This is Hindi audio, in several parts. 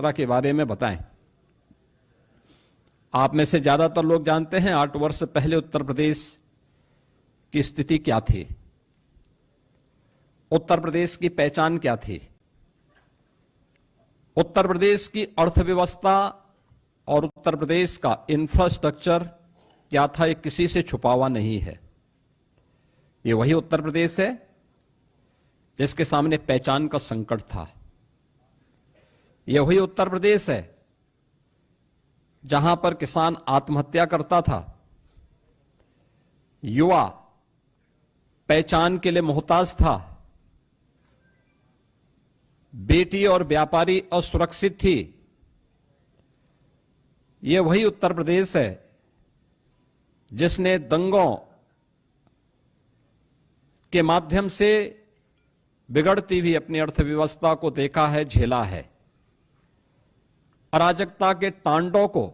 2017 के बारे में बताएं। आप में से ज्यादातर लोग जानते हैं 8 वर्ष पहले उत्तर प्रदेश की स्थिति क्या थी, उत्तर प्रदेश की पहचान क्या थी, उत्तर प्रदेश की अर्थव्यवस्था और उत्तर प्रदेश का इंफ्रास्ट्रक्चर क्या था। ये किसी से छुपा हुआ नहीं है। ये वही उत्तर प्रदेश है जिसके सामने पहचान का संकट था। ये वही उत्तर प्रदेश है जहां पर किसान आत्महत्या करता था, युवा पहचान के लिए मोहताज था, बेटी और व्यापारी असुरक्षित थी। यह वही उत्तर प्रदेश है जिसने दंगों के माध्यम से बिगड़ती हुई अपनी अर्थव्यवस्था को देखा है, झेला है। अराजकता के तांडव को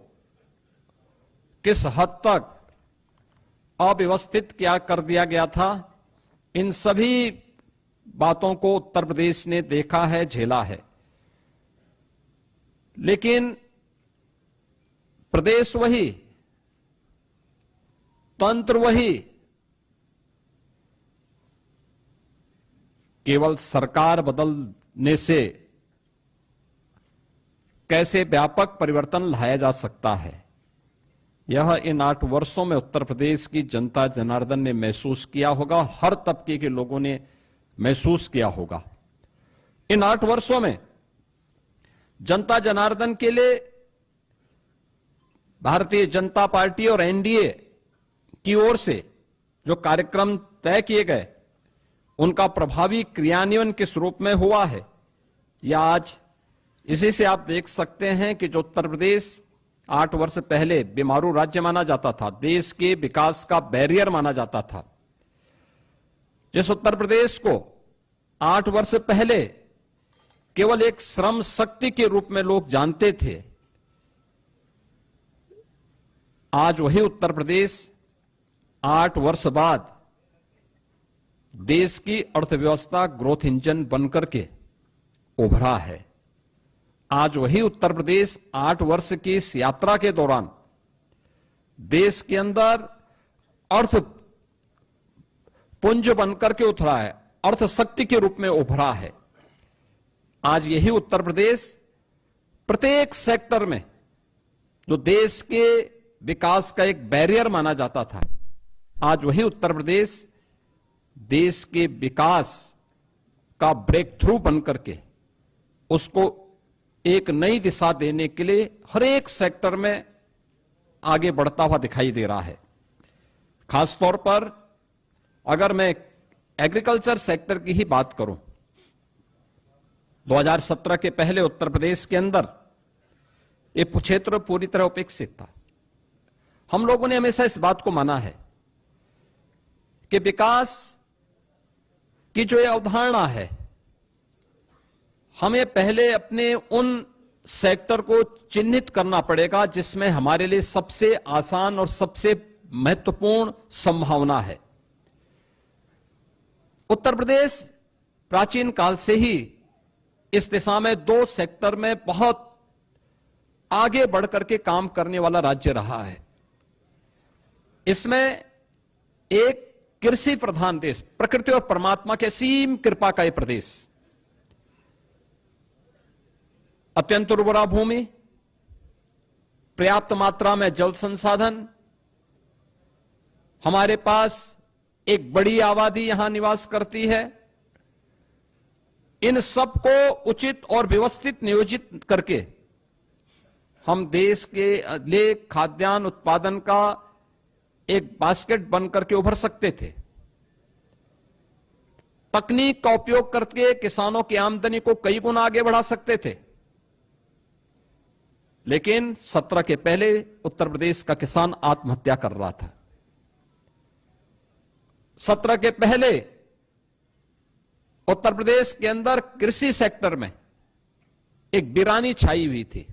किस हद तक अव्यवस्थित क्या कर दिया गया था, इन सभी बातों को उत्तर प्रदेश ने देखा है, झेला है। लेकिन प्रदेश वही, तंत्र वही, केवल सरकार बदलने से कैसे व्यापक परिवर्तन लाया जा सकता है, यह इन 8 वर्षों में उत्तर प्रदेश की जनता जनार्दन ने महसूस किया होगा, हर तबके के लोगों ने महसूस किया होगा। इन 8 वर्षों में जनता जनार्दन के लिए भारतीय जनता पार्टी और एनडीए की ओर से जो कार्यक्रम तय किए गए, उनका प्रभावी क्रियान्वयन किस रूप में हुआ है, या आज इसी से आप देख सकते हैं कि जो उत्तर प्रदेश 8 वर्ष पहले बीमारू राज्य माना जाता था, देश के विकास का बैरियर माना जाता था, जिस उत्तर प्रदेश को 8 वर्ष पहले केवल एक श्रम शक्ति के रूप में लोग जानते थे, आज वही उत्तर प्रदेश 8 वर्ष बाद देश की अर्थव्यवस्था ग्रोथ इंजन बनकर के उभरा है। आज वही उत्तर प्रदेश 8 वर्ष की इस यात्रा के दौरान देश के अंदर अर्थ पुंज बनकर के उतरा है, अर्थ शक्ति के रूप में उभरा है। आज यही उत्तर प्रदेश प्रत्येक सेक्टर में जो देश के विकास का एक बैरियर माना जाता था, आज वही उत्तर प्रदेश देश के विकास का ब्रेक थ्रू बनकर के उसको एक नई दिशा देने के लिए हर एक सेक्टर में आगे बढ़ता हुआ दिखाई दे रहा है। खासतौर पर अगर मैं एग्रीकल्चर सेक्टर की ही बात करूं, 2017 के पहले उत्तर प्रदेश के अंदर ये क्षेत्र पूरी तरह उपेक्षित था। हम लोगों ने हमेशा इस बात को माना है कि विकास की जो ये अवधारणा है, हमें पहले अपने उन सेक्टर को चिन्हित करना पड़ेगा जिसमें हमारे लिए सबसे आसान और सबसे महत्वपूर्ण संभावना है। उत्तर प्रदेश प्राचीन काल से ही इस दिशा में 2 सेक्टर में बहुत आगे बढ़कर के काम करने वाला राज्य रहा है। इसमें एक कृषि प्रधान देश, प्रकृति और परमात्मा के असीम कृपा का यह प्रदेश, अत्यंत उर्वरा भूमि, पर्याप्त मात्रा में जल संसाधन, हमारे पास एक बड़ी आबादी यहां निवास करती है। इन सब को उचित और व्यवस्थित नियोजित करके हम देश के लिए खाद्यान्न उत्पादन का एक बास्केट बनकर के उभर सकते थे। तकनीक का उपयोग करके किसानों की आमदनी को कई गुना आगे बढ़ा सकते थे। लेकिन 17 के पहले उत्तर प्रदेश का किसान आत्महत्या कर रहा था। 17 के पहले उत्तर प्रदेश के अंदर कृषि सेक्टर में एक वीरानी छाई हुई थी।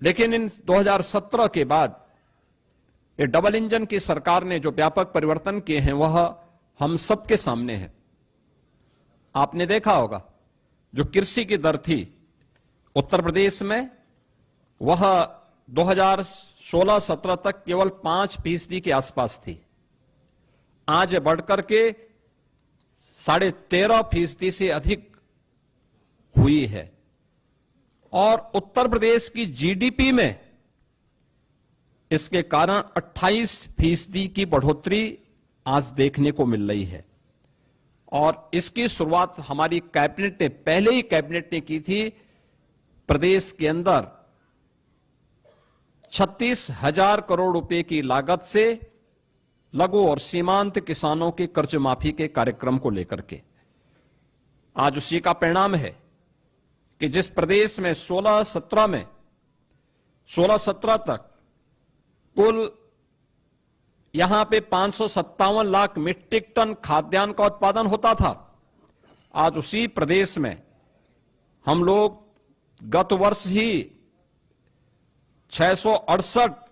लेकिन इन 2017 के बाद ये डबल इंजन की सरकार ने जो व्यापक परिवर्तन किए हैं वह हम सबके सामने है। आपने देखा होगा जो कृषि की दर थी उत्तर प्रदेश में, वह 2016-17 तक केवल 5% के आसपास थी। आज बढ़कर के 13.5% से अधिक हुई है। और उत्तर प्रदेश की जीडीपी में इसके कारण 28% की बढ़ोतरी आज देखने को मिल रही है। और इसकी शुरुआत हमारी कैबिनेट ने, पहले ही कैबिनेट ने की थी। प्रदेश के अंदर 36,000 करोड़ रुपए की लागत से लघु और सीमांत किसानों के कर्ज माफी के कार्यक्रम को लेकर के आज उसी का परिणाम है कि जिस प्रदेश में 16-17 तक कुल यहां पे 557 लाख मीट्रिक टन खाद्यान्न का उत्पादन होता था, आज उसी प्रदेश में हम लोग गत वर्ष ही 668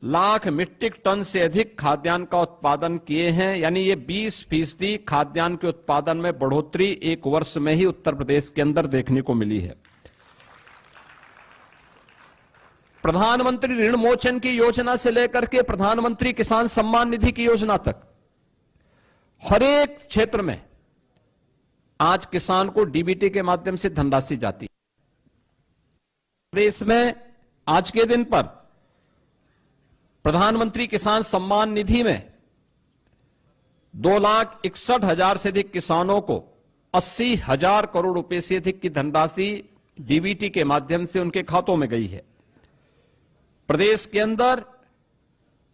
लाख मीट्रिक टन से अधिक खाद्यान्न का उत्पादन किए हैं। यानी ये 20% खाद्यान्न के उत्पादन में बढ़ोतरी एक वर्ष में ही उत्तर प्रदेश के अंदर देखने को मिली है। प्रधानमंत्री ऋण मोचन की योजना से लेकर के प्रधानमंत्री किसान सम्मान निधि की योजना तक हर एक क्षेत्र में आज किसान को डीबीटी के माध्यम से धनराशि जाती है। देश में आज के दिन पर प्रधानमंत्री किसान सम्मान निधि में 2,61,000 से अधिक किसानों को 80,000 करोड़ रुपए से अधिक की धनराशि डीबीटी के माध्यम से उनके खातों में गई है। प्रदेश के अंदर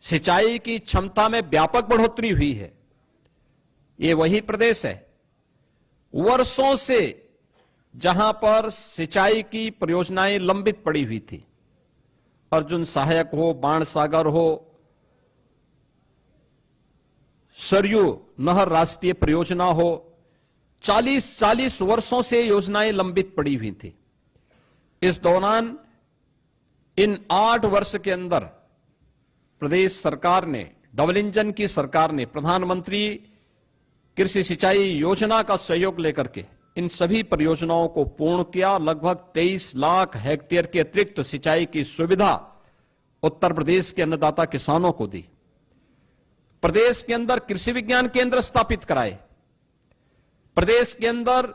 सिंचाई की क्षमता में व्यापक बढ़ोतरी हुई है। ये वही प्रदेश है वर्षों से जहां पर सिंचाई की परियोजनाएं लंबित पड़ी हुई थी। अर्जुन सहायक हो, बाणसागर हो, सरयू नहर राष्ट्रीय परियोजना हो, 40 वर्षों से योजनाएं लंबित पड़ी हुई थी। इस दौरान इन 8 वर्ष के अंदर प्रदेश सरकार ने, डबल इंजन की सरकार ने प्रधानमंत्री कृषि सिंचाई योजना का सहयोग लेकर के इन सभी परियोजनाओं को पूर्ण किया। लगभग 23 लाख हेक्टेयर के अतिरिक्त सिंचाई की सुविधा उत्तर प्रदेश के अन्नदाता किसानों को दी। प्रदेश के अंदर कृषि विज्ञान केंद्र स्थापित कराए। प्रदेश के अंदर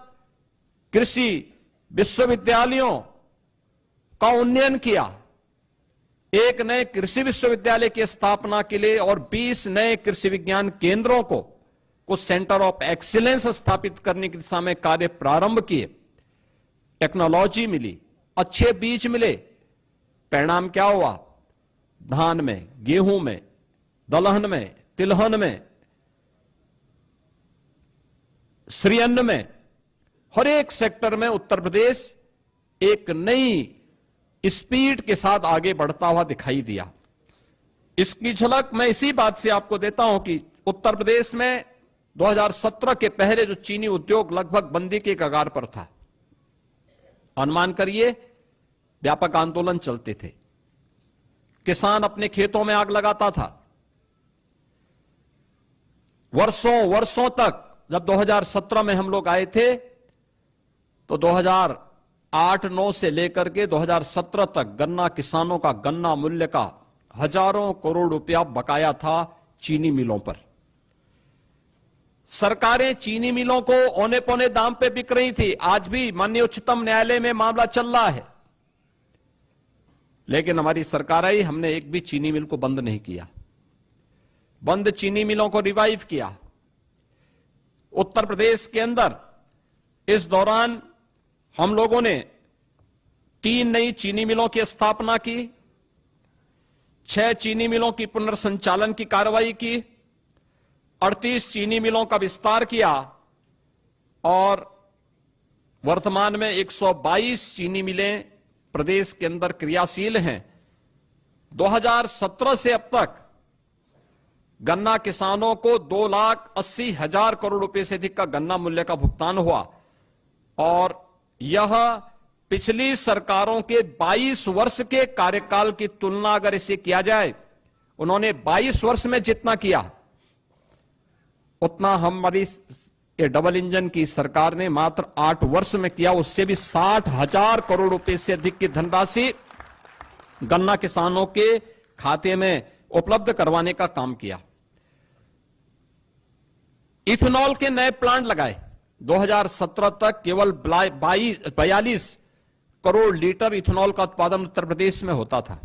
कृषि विश्वविद्यालयों का उन्नयन किया। एक नए कृषि विश्वविद्यालय की स्थापना के लिए और 20 नए कृषि विज्ञान केंद्रों को कुछ सेंटर ऑफ एक्सीलेंस स्थापित करने की दिशा में कार्य प्रारंभ किए। टेक्नोलॉजी मिली, अच्छे बीज मिले। परिणाम क्या हुआ? धान में, गेहूं में, दलहन में, तिलहन में, श्रीअन्न में, हर एक सेक्टर में उत्तर प्रदेश एक नई स्पीड के साथ आगे बढ़ता हुआ दिखाई दिया। इसकी झलक मैं इसी बात से आपको देता हूं कि उत्तर प्रदेश में 2017 के पहले जो चीनी उद्योग लगभग बंदी के कगार पर था, अनुमान करिए व्यापक आंदोलन चलते थे, किसान अपने खेतों में आग लगाता था। वर्षों तक, जब 2017 में हम लोग आए थे तो 2008-9 से लेकर के 2017 तक गन्ना किसानों का गन्ना मूल्य का हजारों करोड़ रुपया बकाया था चीनी मिलों पर। सरकारें चीनी मिलों को औने पौने दाम पे बिक रही थी। आज भी माननीय उच्चतम न्यायालय में मामला चल रहा है, लेकिन हमारी सरकार आई, हमने एक भी चीनी मिल को बंद नहीं किया। बंद चीनी मिलों को रिवाइव किया। उत्तर प्रदेश के अंदर इस दौरान हम लोगों ने 3 नई चीनी मिलों की स्थापना की, 6 चीनी मिलों की पुनर्संचालन की कार्रवाई की, 38 चीनी मिलों का विस्तार किया और वर्तमान में 122 चीनी मिलें प्रदेश के अंदर क्रियाशील हैं। 2017 से अब तक गन्ना किसानों को 2,80,000 करोड़ रुपए से अधिक का गन्ना मूल्य का भुगतान हुआ और यह पिछली सरकारों के 22 वर्ष के कार्यकाल की तुलना अगर इसे किया जाए, उन्होंने 22 वर्ष में जितना किया उतना हमारी ये डबल इंजन की सरकार ने मात्र 8 वर्ष में किया। उससे भी 60,000 करोड़ रुपए से अधिक की धनराशि गन्ना किसानों के खाते में उपलब्ध करवाने का काम किया। इथेनॉल के नए प्लांट लगाए। 2017 तक केवल 42 करोड़ लीटर इथेनॉल का उत्पादन उत्तर प्रदेश में होता था।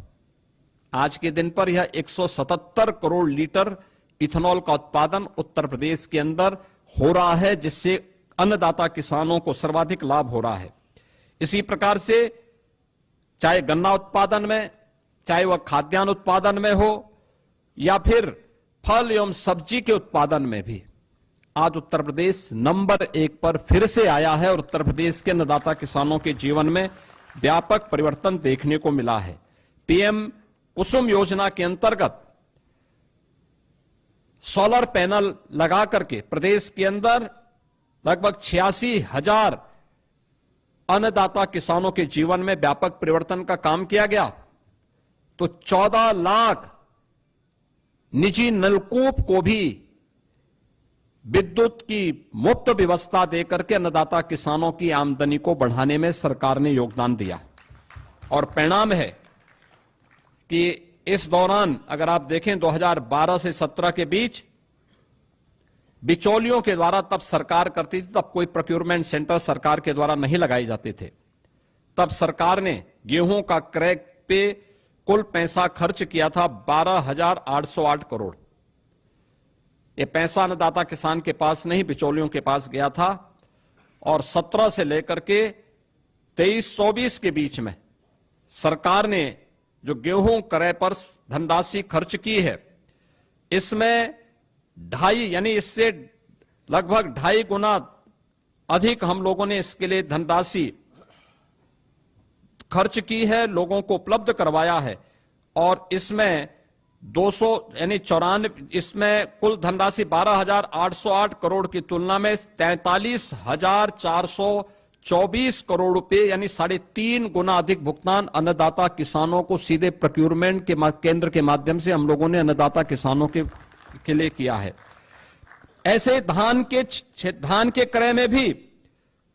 आज के दिन पर यह 177 करोड़ लीटर इथेनॉल का उत्पादन उत्तर प्रदेश के अंदर हो रहा है, जिससे अन्नदाता किसानों को सर्वाधिक लाभ हो रहा है। इसी प्रकार से चाहे गन्ना उत्पादन में, चाहे वह खाद्यान्न उत्पादन में हो या फिर फल एवं सब्जी के उत्पादन में भी आज उत्तर प्रदेश नंबर 1 पर फिर से आया है और उत्तर प्रदेश के अन्नदाता किसानों के जीवन में व्यापक परिवर्तन देखने को मिला है। पीएम कुसुम योजना के अंतर्गत सोलर पैनल लगा करके प्रदेश के अंदर लगभग 86,000 अन्नदाता किसानों के जीवन में व्यापक परिवर्तन का काम किया गया। तो 14 लाख निजी नलकूप को भी विद्युत की मुफ्त व्यवस्था देकर के अन्नदाता किसानों की आमदनी को बढ़ाने में सरकार ने योगदान दिया। और परिणाम है कि इस दौरान अगर आप देखें 2012 से 17 के बीच बिचौलियों के द्वारा तब सरकार करती थी, तब कोई प्रोक्योरमेंट सेंटर सरकार के द्वारा नहीं लगाए जाते थे। तब सरकार ने गेहूं का क्रय पे कुल पैसा खर्च किया था 12,808 करोड़। ये पैसा अन्नदाता किसान के पास नहीं, बिचौलियों के पास गया था। और 17 से लेकर के 23-24 के बीच में सरकार ने जो गेहूं क्रय पर धनराशि खर्च की है, इसमें 2.5 यानी इससे लगभग 2.5 गुना अधिक हम लोगों ने इसके लिए धनराशि खर्च की है, लोगों को उपलब्ध करवाया है। और इसमें 200 यानी 94, इसमें कुल धनराशि 12,808 करोड़ की तुलना में 43,424 करोड़ रुपए यानी 3.5 गुना अधिक भुगतान अन्नदाता किसानों को सीधे प्रोक्योरमेंट के केंद्र के माध्यम से हम लोगों ने अन्नदाता किसानों के लिए किया है। ऐसे धान के क्रय में भी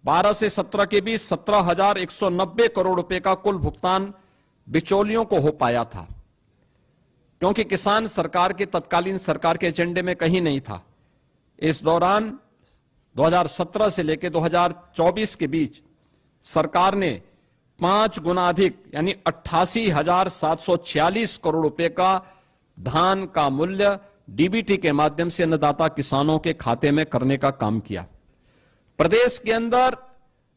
12 से 17 के बीच 17,190 करोड़ रुपए का कुल भुगतान बिचौलियों को हो पाया था, क्योंकि किसान सरकार के तत्कालीन सरकार के एजेंडे में कहीं नहीं था। इस दौरान 2017 से लेकर 2024 के बीच सरकार ने 5 गुना अधिक यानी 88,746 करोड़ रुपए का धान का मूल्य डीबीटी के माध्यम से अन्नदाता किसानों के खाते में करने का काम किया। प्रदेश के अंदर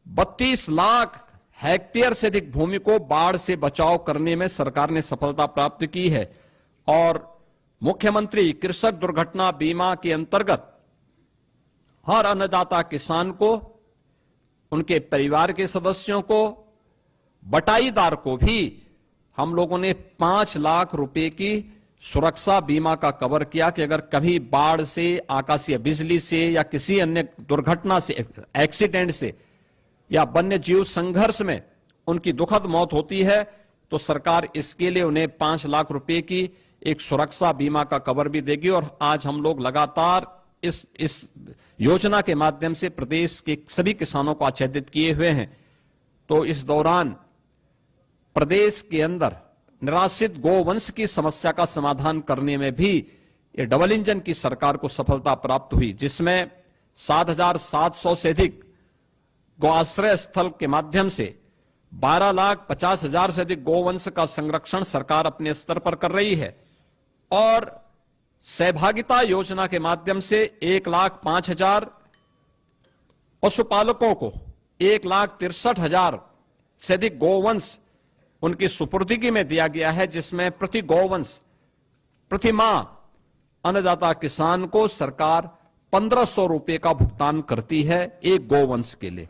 32 लाख हेक्टेयर से अधिक भूमि को बाढ़ से बचाव करने में सरकार ने सफलता प्राप्त की है। और मुख्यमंत्री कृषक दुर्घटना बीमा के अंतर्गत हर अन्नदाता किसान को, उनके परिवार के सदस्यों को, बटाईदार को भी हम लोगों ने 5 लाख रुपए की सुरक्षा बीमा का कवर किया कि अगर कभी बाढ़ से, आकाशीय बिजली से या किसी अन्य दुर्घटना से, एक्सीडेंट से या वन्य जीव संघर्ष में उनकी दुखद मौत होती है तो सरकार इसके लिए उन्हें 5 लाख रुपए की एक सुरक्षा बीमा का कवर भी देगी। और आज हम लोग लगातार इस योजना के माध्यम से प्रदेश के सभी किसानों को आच्छादित किए हुए हैं। तो इस दौरान प्रदेश के अंदर निराश्रित गोवंश की समस्या का समाधान करने में भी ये डबल इंजन की सरकार को सफलता प्राप्त हुई, जिसमें 7,700 से अधिक गौआश्रय स्थल के माध्यम से 12,50,000 से अधिक गोवंश का संरक्षण सरकार अपने स्तर पर कर रही है। और सहभागिता योजना के माध्यम से 1,05,000 पशुपालकों को 1,63,000 से अधिक गोवंश उनकी सुपुर्दगी में दिया गया है, जिसमें प्रति गोवंश प्रति माह अन्नदाता किसान को सरकार 1,500 रुपए का भुगतान करती है एक गोवंश के लिए।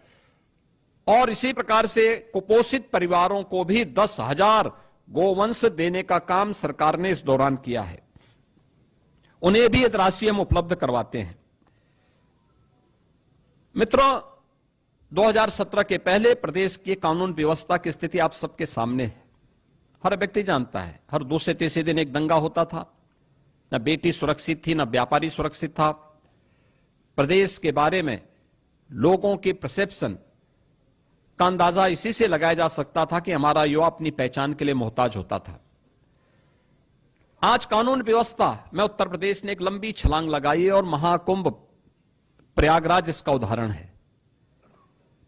और इसी प्रकार से कुपोषित परिवारों को भी 10,000 गोवंश देने का काम सरकार ने इस दौरान किया है। उन्हें भी राशि हम उपलब्ध करवाते हैं। मित्रों, 2017 के पहले प्रदेश की कानून व्यवस्था की स्थिति आप सबके सामने है। हर व्यक्ति जानता है, हर दूसरे तीसरे दिन एक दंगा होता था। न बेटी सुरक्षित थी, न व्यापारी सुरक्षित था। प्रदेश के बारे में लोगों की परसेप्शन का अंदाजा इसी से लगाया जा सकता था कि हमारा युवा अपनी पहचान के लिए मोहताज होता था। आज कानून व्यवस्था में उत्तर प्रदेश ने एक लंबी छलांग लगाई है और महाकुंभ प्रयागराज इसका उदाहरण है।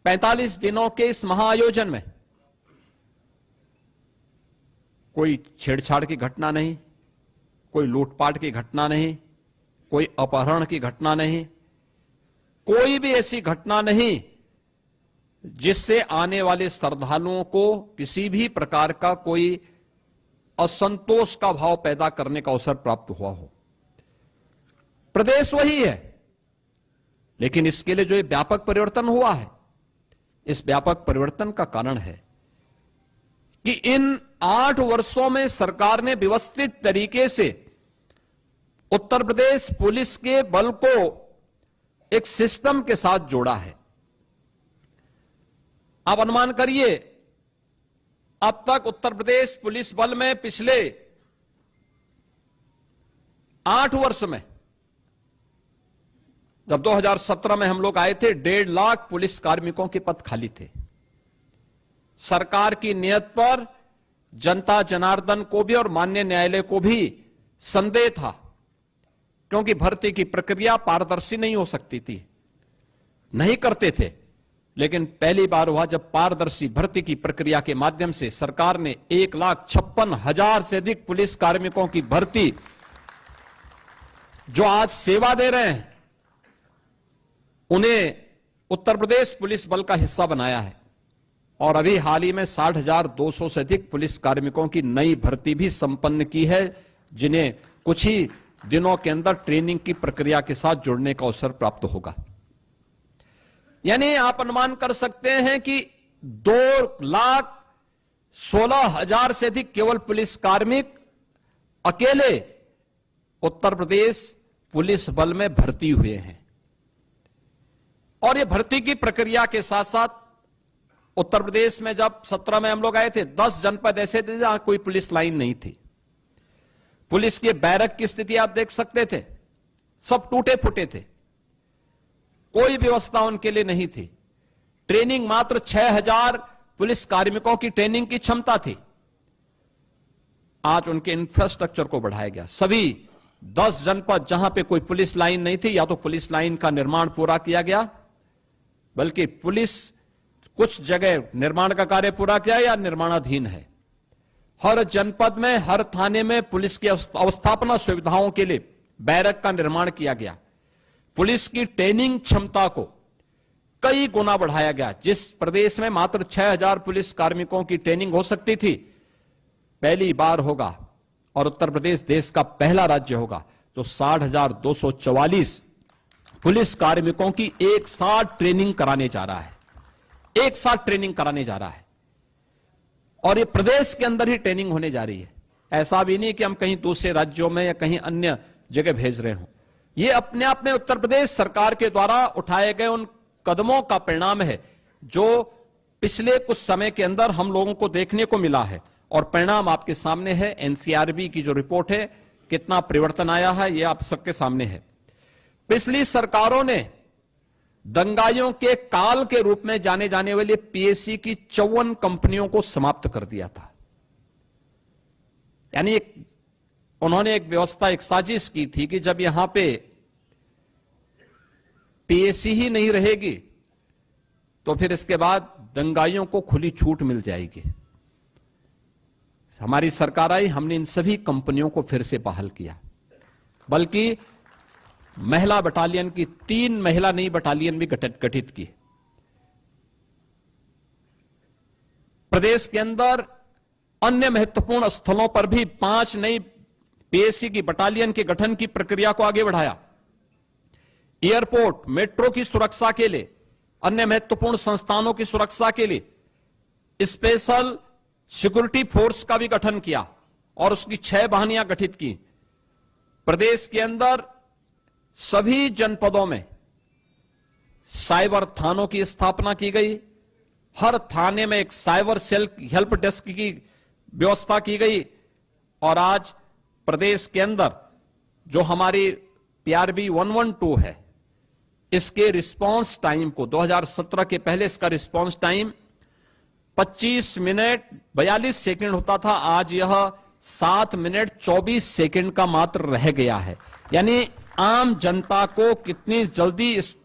45 दिनों के इस महाआयोजन में कोई छेड़छाड़ की घटना नहीं, कोई लूटपाट की घटना नहीं, कोई अपहरण की घटना नहीं, कोई भी ऐसी घटना नहीं जिससे आने वाले श्रद्धालुओं को किसी भी प्रकार का कोई असंतोष का भाव पैदा करने का अवसर प्राप्त हुआ हो। प्रदेश वही है, लेकिन इसके लिए जो ये व्यापक परिवर्तन हुआ है, इस व्यापक परिवर्तन का कारण है कि इन 8 वर्षों में सरकार ने व्यवस्थित तरीके से उत्तर प्रदेश पुलिस के बल को एक सिस्टम के साथ जोड़ा है। आप अनुमान करिए, अब तक उत्तर प्रदेश पुलिस बल में पिछले 8 वर्ष में, जब 2017 में हम लोग आए थे, 1.5 लाख पुलिस कार्मिकों के पद खाली थे। सरकार की नियत पर जनता जनार्दन को भी और माननीय न्यायालय को भी संदेह था, क्योंकि भर्ती की प्रक्रिया पारदर्शी नहीं हो सकती थी, नहीं करते थे। लेकिन पहली बार हुआ जब पारदर्शी भर्ती की प्रक्रिया के माध्यम से सरकार ने 1,56,000 से अधिक पुलिस कार्मिकों की भर्ती, जो आज सेवा दे रहे हैं, उन्हें उत्तर प्रदेश पुलिस बल का हिस्सा बनाया है। और अभी हाल ही में 60,200 से अधिक पुलिस कार्मिकों की नई भर्ती भी संपन्न की है, जिन्हें कुछ ही दिनों के अंदर ट्रेनिंग की प्रक्रिया के साथ जुड़ने का अवसर प्राप्त होगा। यानी आप अनुमान कर सकते हैं कि 2,16,000 से अधिक केवल पुलिस कार्मिक अकेले उत्तर प्रदेश पुलिस बल में भर्ती हुए हैं। और ये भर्ती की प्रक्रिया के साथ साथ उत्तर प्रदेश में जब 17 में हम लोग आए थे, 10 जनपद ऐसे थे जहां कोई पुलिस लाइन नहीं थी। पुलिस के बैरक की स्थिति आप देख सकते थे, सब टूटे फूटे थे, कोई व्यवस्था उनके लिए नहीं थी। ट्रेनिंग मात्र 6,000 पुलिस कार्मिकों की ट्रेनिंग की क्षमता थी। आज उनके इंफ्रास्ट्रक्चर को बढ़ाया गया। सभी 10 जनपद जहां पे कोई पुलिस लाइन नहीं थी, या तो पुलिस लाइन का निर्माण पूरा किया गया, बल्कि पुलिस कुछ जगह निर्माण का कार्य पूरा किया या निर्माणाधीन है। हर जनपद में, हर थाने में पुलिस की अवस्थापना सुविधाओं के लिए बैरक का निर्माण किया गया। पुलिस की ट्रेनिंग क्षमता को कई गुना बढ़ाया गया। जिस प्रदेश में मात्र 6,000 पुलिस कार्मिकों की ट्रेनिंग हो सकती थी, पहली बार होगा और उत्तर प्रदेश देश का पहला राज्य होगा जो 60,244 पुलिस कार्मिकों की एक साथ ट्रेनिंग कराने जा रहा है। एक साथ ट्रेनिंग कराने जा रहा है, और ये प्रदेश के अंदर ही ट्रेनिंग होने जा रही है। ऐसा भी नहीं कि हम कहीं दूसरे राज्यों में या कहीं अन्य जगह भेज रहे हों। ये अपने आप में उत्तर प्रदेश सरकार के द्वारा उठाए गए उन कदमों का परिणाम है जो पिछले कुछ समय के अंदर हम लोगों को देखने को मिला है, और परिणाम आपके सामने है। एनसीआरबी की जो रिपोर्ट है, कितना परिवर्तन आया है, यह आप सबके सामने है। पिछली सरकारों ने दंगाइयों के काल के रूप में जाने जाने वाली पीएससी की 54 कंपनियों को समाप्त कर दिया था। यानी उन्होंने एक व्यवस्था, एक साजिश की थी कि जब यहां पे पीएससी ही नहीं रहेगी तो फिर इसके बाद दंगाइयों को खुली छूट मिल जाएगी। हमारी सरकार आई, हमने इन सभी कंपनियों को फिर से बहाल किया, बल्कि महिला बटालियन की 3 महिला नई बटालियन भी गठित की। प्रदेश के अंदर अन्य महत्वपूर्ण स्थलों पर भी 5 नई पीएससी की बटालियन के गठन की प्रक्रिया को आगे बढ़ाया। एयरपोर्ट, मेट्रो की सुरक्षा के लिए, अन्य महत्वपूर्ण संस्थानों की सुरक्षा के लिए स्पेशल सिक्योरिटी फोर्स का भी गठन किया और उसकी 6 वाहिनियां गठित की। प्रदेश के अंदर सभी जनपदों में साइबर थानों की स्थापना की गई। हर थाने में एक साइबर सेल हेल्प डेस्क की व्यवस्था की गई। और आज प्रदेश के अंदर जो हमारी PRB 112 है, इसके रिस्पांस टाइम को 2017 के पहले इसका रिस्पांस टाइम 25 मिनट 42 सेकंड होता था, आज यह 7 मिनट 24 सेकंड का मात्र रह गया है। यानी आम जनता को कितनी जल्दी इस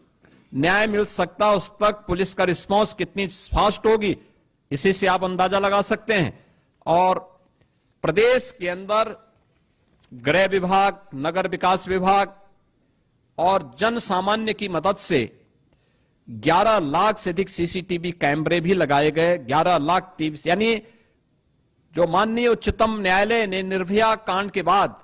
न्याय मिल सकता है, उस तक पुलिस का रिस्पांस कितनी फास्ट होगी, इसी से आप अंदाजा लगा सकते हैं। और प्रदेश के अंदर गृह विभाग, नगर विकास विभाग और जन सामान्य की मदद से 11 लाख से अधिक सीसीटीवी कैमरे भी लगाए गए। 11 लाख टीवी, यानी जो माननीय उच्चतम न्यायालय ने निर्भया कांड के बाद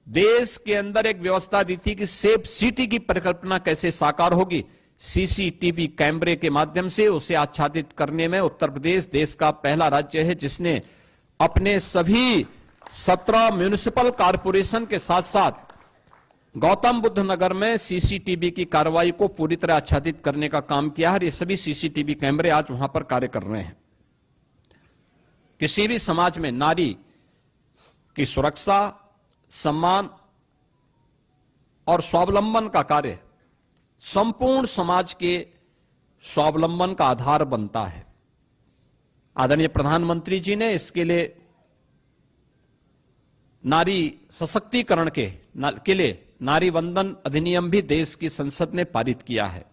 देश के अंदर एक व्यवस्था दी थी कि सेफ सिटी की परिकल्पना कैसे साकार होगी, सीसीटीवी कैमरे के माध्यम से उसे आच्छादित करने में उत्तर प्रदेश देश का पहला राज्य है जिसने अपने सभी 17 म्युनिसिपल कॉरपोरेशन के साथ साथ गौतम बुद्ध नगर में सीसीटीवी की कार्रवाई को पूरी तरह आच्छादित करने का काम किया है। ये सभी सीसीटीवी कैमरे आज वहां पर कार्य कर रहे हैं। किसी भी समाज में नारी की सुरक्षा, सम्मान और स्वावलंबन का कार्य संपूर्ण समाज के स्वावलंबन का आधार बनता है। आदरणीय प्रधानमंत्री जी ने इसके लिए नारी सशक्तिकरण के लिए नारी वंदन अधिनियम भी देश की संसद ने पारित किया है।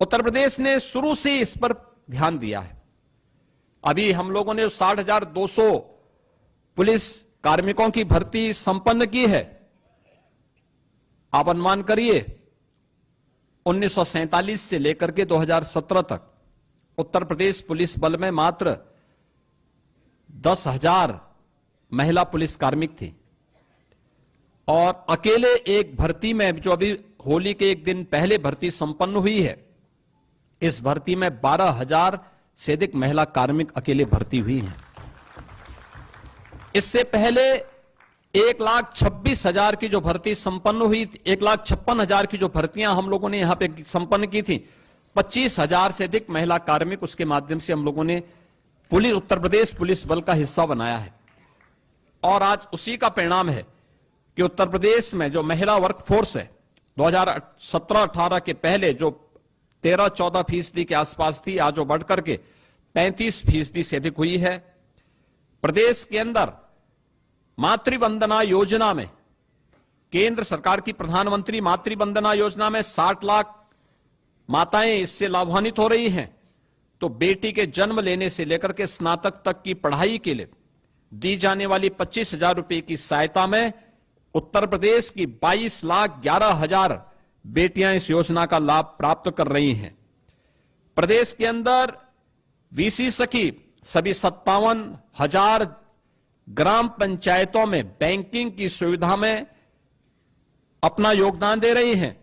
उत्तर प्रदेश ने शुरू से इस पर ध्यान दिया है। अभी हम लोगों ने 60,200 पुलिस कार्मिकों की भर्ती संपन्न की है। आप अनुमान करिए 1947 से लेकर के 2017 तक उत्तर प्रदेश पुलिस बल में मात्र 10,000 महिला पुलिस कार्मिक थी और अकेले एक भर्ती में जो अभी होली के एक दिन पहले भर्ती संपन्न हुई है, इस भर्ती में 12,000 से अधिक महिला कार्मिक अकेले भर्ती हुई हैं। इससे पहले 1,26,000 की जो भर्ती संपन्न हुई, 1,56,000 की जो भर्तियां हम लोगों ने यहां पे संपन्न की थी, 25,000 से अधिक महिला कार्मिक उसके माध्यम से हम लोगों ने उत्तर प्रदेश पुलिस बल का हिस्सा बनाया है। और आज उसी का परिणाम है कि उत्तर प्रदेश में जो महिला वर्कफोर्स है 2017-18 के पहले जो 13-14% के आसपास थी, आज वो बढ़कर के 35% से अधिक हुई है। प्रदेश के अंदर मातृवंदना योजना में, केंद्र सरकार की प्रधानमंत्री मातृवंदना योजना में 60 लाख माताएं इससे लाभान्वित हो रही हैं। तो बेटी के जन्म लेने से लेकर के स्नातक तक की पढ़ाई के लिए दी जाने वाली 25,000 रुपए की सहायता में उत्तर प्रदेश की 22,11,000 बेटियां इस योजना का लाभ प्राप्त कर रही हैं। प्रदेश के अंदर वीसी सखी सभी 57,000 ग्राम पंचायतों में बैंकिंग की सुविधा में अपना योगदान दे रही हैं।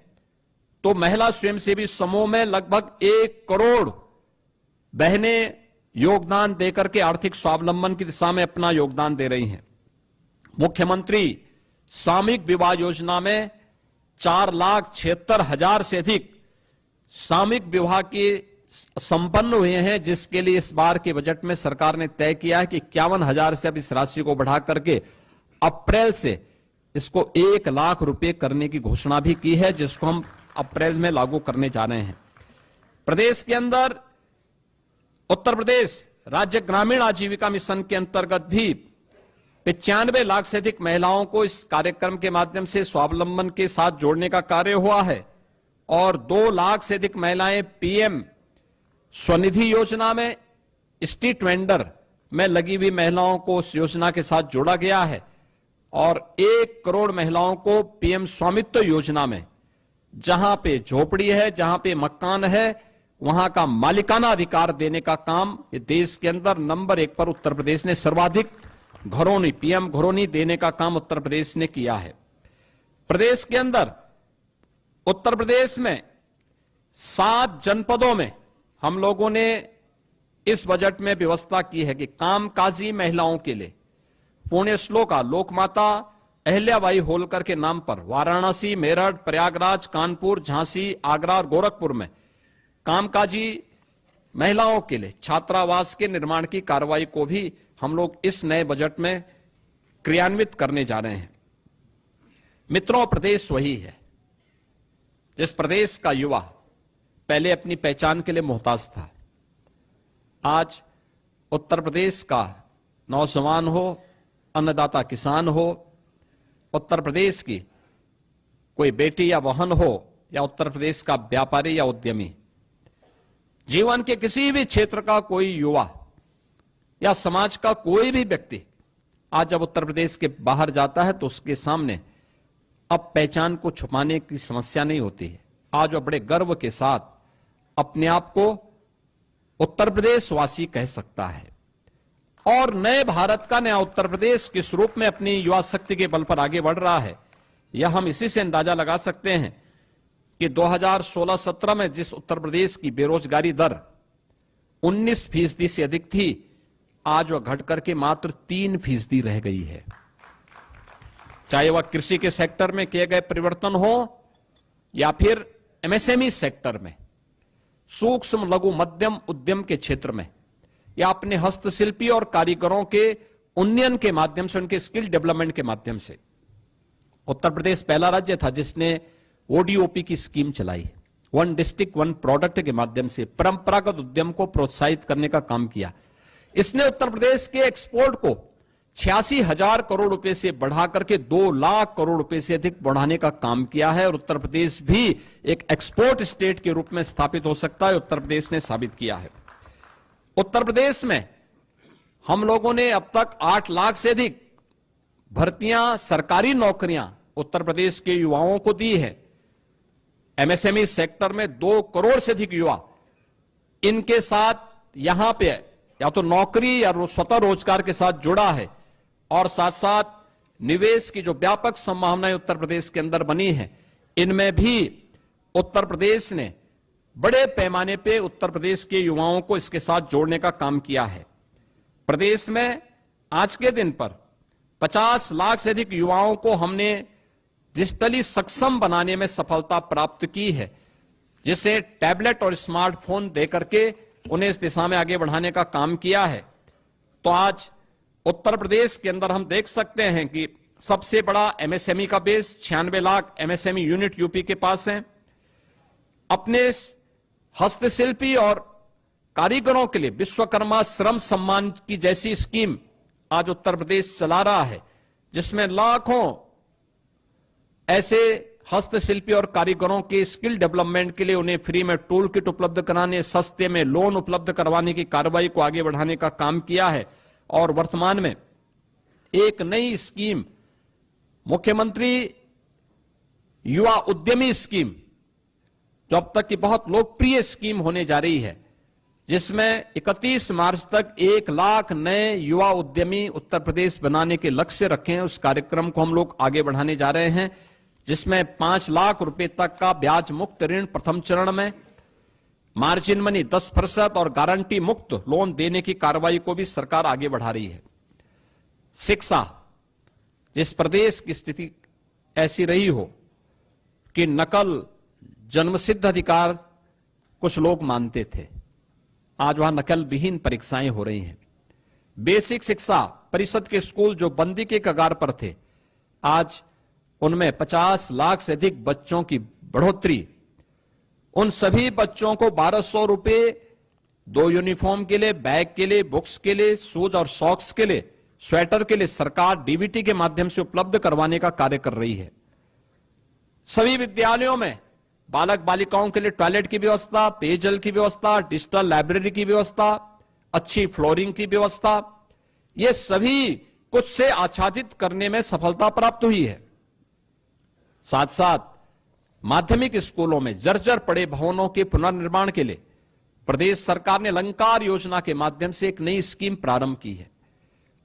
तो महिला स्वयंसेवी समूह में लगभग 1 करोड़ बहनें योगदान देकर के आर्थिक स्वावलंबन की दिशा में अपना योगदान दे रही हैं। मुख्यमंत्री सामूहिक विवाह योजना में 4,76,000 से अधिक सामूहिक विवाह के संपन्न हुए हैं, जिसके लिए इस बार के बजट में सरकार ने तय किया है कि 51,000 से अब इस राशि को बढ़ा करके अप्रैल से इसको 1 लाख रुपए करने की घोषणा भी की है, जिसको हम अप्रैल में लागू करने जा रहे हैं। प्रदेश के अंदर उत्तर प्रदेश राज्य ग्रामीण आजीविका मिशन के अंतर्गत भी 95 लाख से अधिक महिलाओं को इस कार्यक्रम के माध्यम से स्वावलंबन के साथ जोड़ने का कार्य हुआ है और 2 लाख से अधिक महिलाएं पीएम स्वनिधि योजना में स्ट्रीट वेंडर में लगी हुई महिलाओं को उस योजना के साथ जोड़ा गया है और 1 करोड़ महिलाओं को पीएम स्वामित्व योजना में, जहां पे झोपड़ी है, जहां पे मकान है, वहां का मालिकाना अधिकार देने का काम ये देश के अंदर नंबर 1 पर उत्तर प्रदेश ने सर्वाधिक घरौनी, पीएम घरौनी देने का काम उत्तर प्रदेश ने किया है। प्रदेश के अंदर उत्तर प्रदेश में 7 जनपदों में हम लोगों ने इस बजट में व्यवस्था की है कि कामकाजी महिलाओं के लिए पुण्य श्लोका लोकमाता अहिल्याबाई होलकर के नाम पर वाराणसी, मेरठ, प्रयागराज, कानपुर, झांसी, आगरा और गोरखपुर में कामकाजी महिलाओं के लिए छात्रावास के निर्माण की कार्रवाई को भी हम लोग इस नए बजट में क्रियान्वित करने जा रहे हैं। मित्रों, प्रदेश वही है जिस प्रदेश का युवा पहले अपनी पहचान के लिए मोहताज था, आज उत्तर प्रदेश का नौजवान हो, अन्नदाता किसान हो, उत्तर प्रदेश की कोई बेटी या बहन हो, या उत्तर प्रदेश का व्यापारी या उद्यमी, जीवन के किसी भी क्षेत्र का कोई युवा या समाज का कोई भी व्यक्ति आज जब उत्तर प्रदेश के बाहर जाता है तो उसके सामने अब पहचान को छुपाने की समस्या नहीं होती है। आज वह बड़े गर्व के साथ अपने आप को उत्तर प्रदेश वासी कह सकता है। और नए भारत का नया उत्तर प्रदेश किस रूप में अपनी युवा शक्ति के बल पर आगे बढ़ रहा है, यह हम इसी से अंदाजा लगा सकते हैं कि 2016-17 में जिस उत्तर प्रदेश की बेरोजगारी दर 19% से अधिक थी, आज वह घट करके मात्र 3% रह गई है। चाहे वह कृषि के सेक्टर में किए गए परिवर्तन हो या फिर एमएसएमई सेक्टर में, सूक्ष्म लघु मध्यम उद्यम के क्षेत्र में, या अपने हस्तशिल्पी और कारीगरों के उन्नयन के माध्यम से, उनके स्किल डेवलपमेंट के माध्यम से उत्तर प्रदेश पहला राज्य था जिसने ओडीओपी की स्कीम चलाई, वन डिस्ट्रिक्ट वन प्रोडक्ट के माध्यम से परंपरागत उद्यम को प्रोत्साहित करने का काम किया। इसने उत्तर प्रदेश के एक्सपोर्ट को 86,000 करोड़ रुपए से बढ़ा करके 2 लाख करोड़ रुपए से अधिक बढ़ाने का काम किया है। और उत्तर प्रदेश भी एक एक्सपोर्ट स्टेट के रूप में स्थापित हो सकता है, उत्तर प्रदेश ने साबित किया है। उत्तर प्रदेश में हम लोगों ने अब तक 8 लाख से अधिक भर्तियां, सरकारी नौकरियां उत्तर प्रदेश के युवाओं को दी है। एमएसएमई सेक्टर में 2 करोड़ से अधिक युवा इनके साथ यहां पे या तो नौकरी या स्वतः रोजगार के साथ जुड़ा है, और साथ साथ निवेश की जो व्यापक संभावनाएं उत्तर प्रदेश के अंदर बनी है, इनमें भी उत्तर प्रदेश ने बड़े पैमाने पे उत्तर प्रदेश के युवाओं को इसके साथ जोड़ने का काम किया है। प्रदेश में आज के दिन पर 50 लाख से अधिक युवाओं को हमने डिजिटली सक्षम बनाने में सफलता प्राप्त की है, जिसे टैबलेट और स्मार्टफोन देकर के उन्हें इस दिशा में आगे बढ़ाने का काम किया है। तो आज उत्तर प्रदेश के अंदर हम देख सकते हैं कि सबसे बड़ा एमएसएमई का base 96 lakh MSME unit UP के पास है। अपने हस्तशिल्पी और कारीगरों के लिए विश्वकर्मा श्रम सम्मान की जैसी स्कीम आज उत्तर प्रदेश चला रहा है, जिसमें लाखों ऐसे हस्तशिल्पी और कारीगरों के स्किल डेवलपमेंट के लिए उन्हें फ्री में टूल किट उपलब्ध कराने, सस्ते में लोन उपलब्ध करवाने की कार्रवाई को आगे बढ़ाने का काम किया है। और वर्तमान में एक नई स्कीम, मुख्यमंत्री युवा उद्यमी स्कीम, जो अब तक की बहुत लोकप्रिय स्कीम होने जा रही है, जिसमें 31 मार्च तक 1 लाख नए युवा उद्यमी उत्तर प्रदेश बनाने के लक्ष्य रखे हैं। उस कार्यक्रम को हम लोग आगे बढ़ाने जा रहे हैं, जिसमें 5 लाख रुपए तक का ब्याज मुक्त ऋण प्रथम चरण में, मार्जिन मनी 10% और गारंटी मुक्त लोन देने की कार्रवाई को भी सरकार आगे बढ़ा रही है। शिक्षा, जिस प्रदेश की स्थिति ऐसी रही हो कि नकल जन्मसिद्ध अधिकार कुछ लोग मानते थे, आज वहां नकल विहीन परीक्षाएं हो रही हैं। बेसिक शिक्षा परिषद के स्कूल जो बंदी के कगार पर थे, आज उनमें 50 लाख से अधिक बच्चों की बढ़ोतरी। उन सभी बच्चों को 1200 रुपए 2 यूनिफॉर्म के लिए, बैग के लिए, बुक्स के लिए, शूज और सॉक्स के लिए, स्वेटर के लिए सरकार डीबीटी के माध्यम से उपलब्ध करवाने का कार्य कर रही है। सभी विद्यालयों में बालक बालिकाओं के लिए टॉयलेट की व्यवस्था, पेयजल की व्यवस्था, डिजिटल लाइब्रेरी की व्यवस्था, अच्छी फ्लोरिंग की व्यवस्था, ये सभी कुछ से आच्छादित करने में सफलता प्राप्त हुई है। साथ साथ माध्यमिक स्कूलों में जर्जर पड़े भवनों के पुनर्निर्माण के लिए प्रदेश सरकार ने अलंकार योजना के माध्यम से एक नई स्कीम प्रारंभ की है,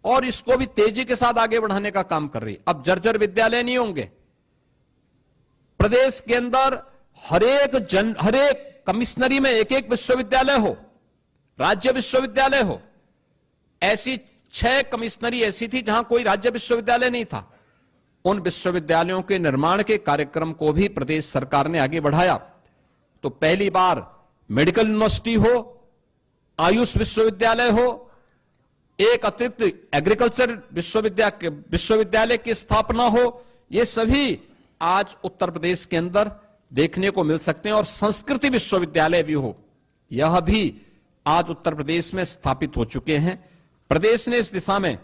और इसको भी तेजी के साथ आगे बढ़ाने का काम कर रही है। अब जर्जर विद्यालय नहीं होंगे। प्रदेश के अंदर हर एक कमिश्नरी में एक विश्वविद्यालय हो, राज्य विश्वविद्यालय हो। ऐसी 6 कमिश्नरी ऐसी थी जहां कोई राज्य विश्वविद्यालय नहीं था। उन विश्वविद्यालयों के निर्माण के कार्यक्रम को भी प्रदेश सरकार ने आगे बढ़ाया। तो पहली बार मेडिकल यूनिवर्सिटी हो, आयुष विश्वविद्यालय हो, एक अतिरिक्त एग्रीकल्चर विश्वविद्यालय की स्थापना हो, ये सभी आज उत्तर प्रदेश के अंदर देखने को मिल सकते हैं और संस्कृति विश्वविद्यालय भी हो, यह भी आज उत्तर प्रदेश में स्थापित हो चुके हैं। प्रदेश ने इस दिशा में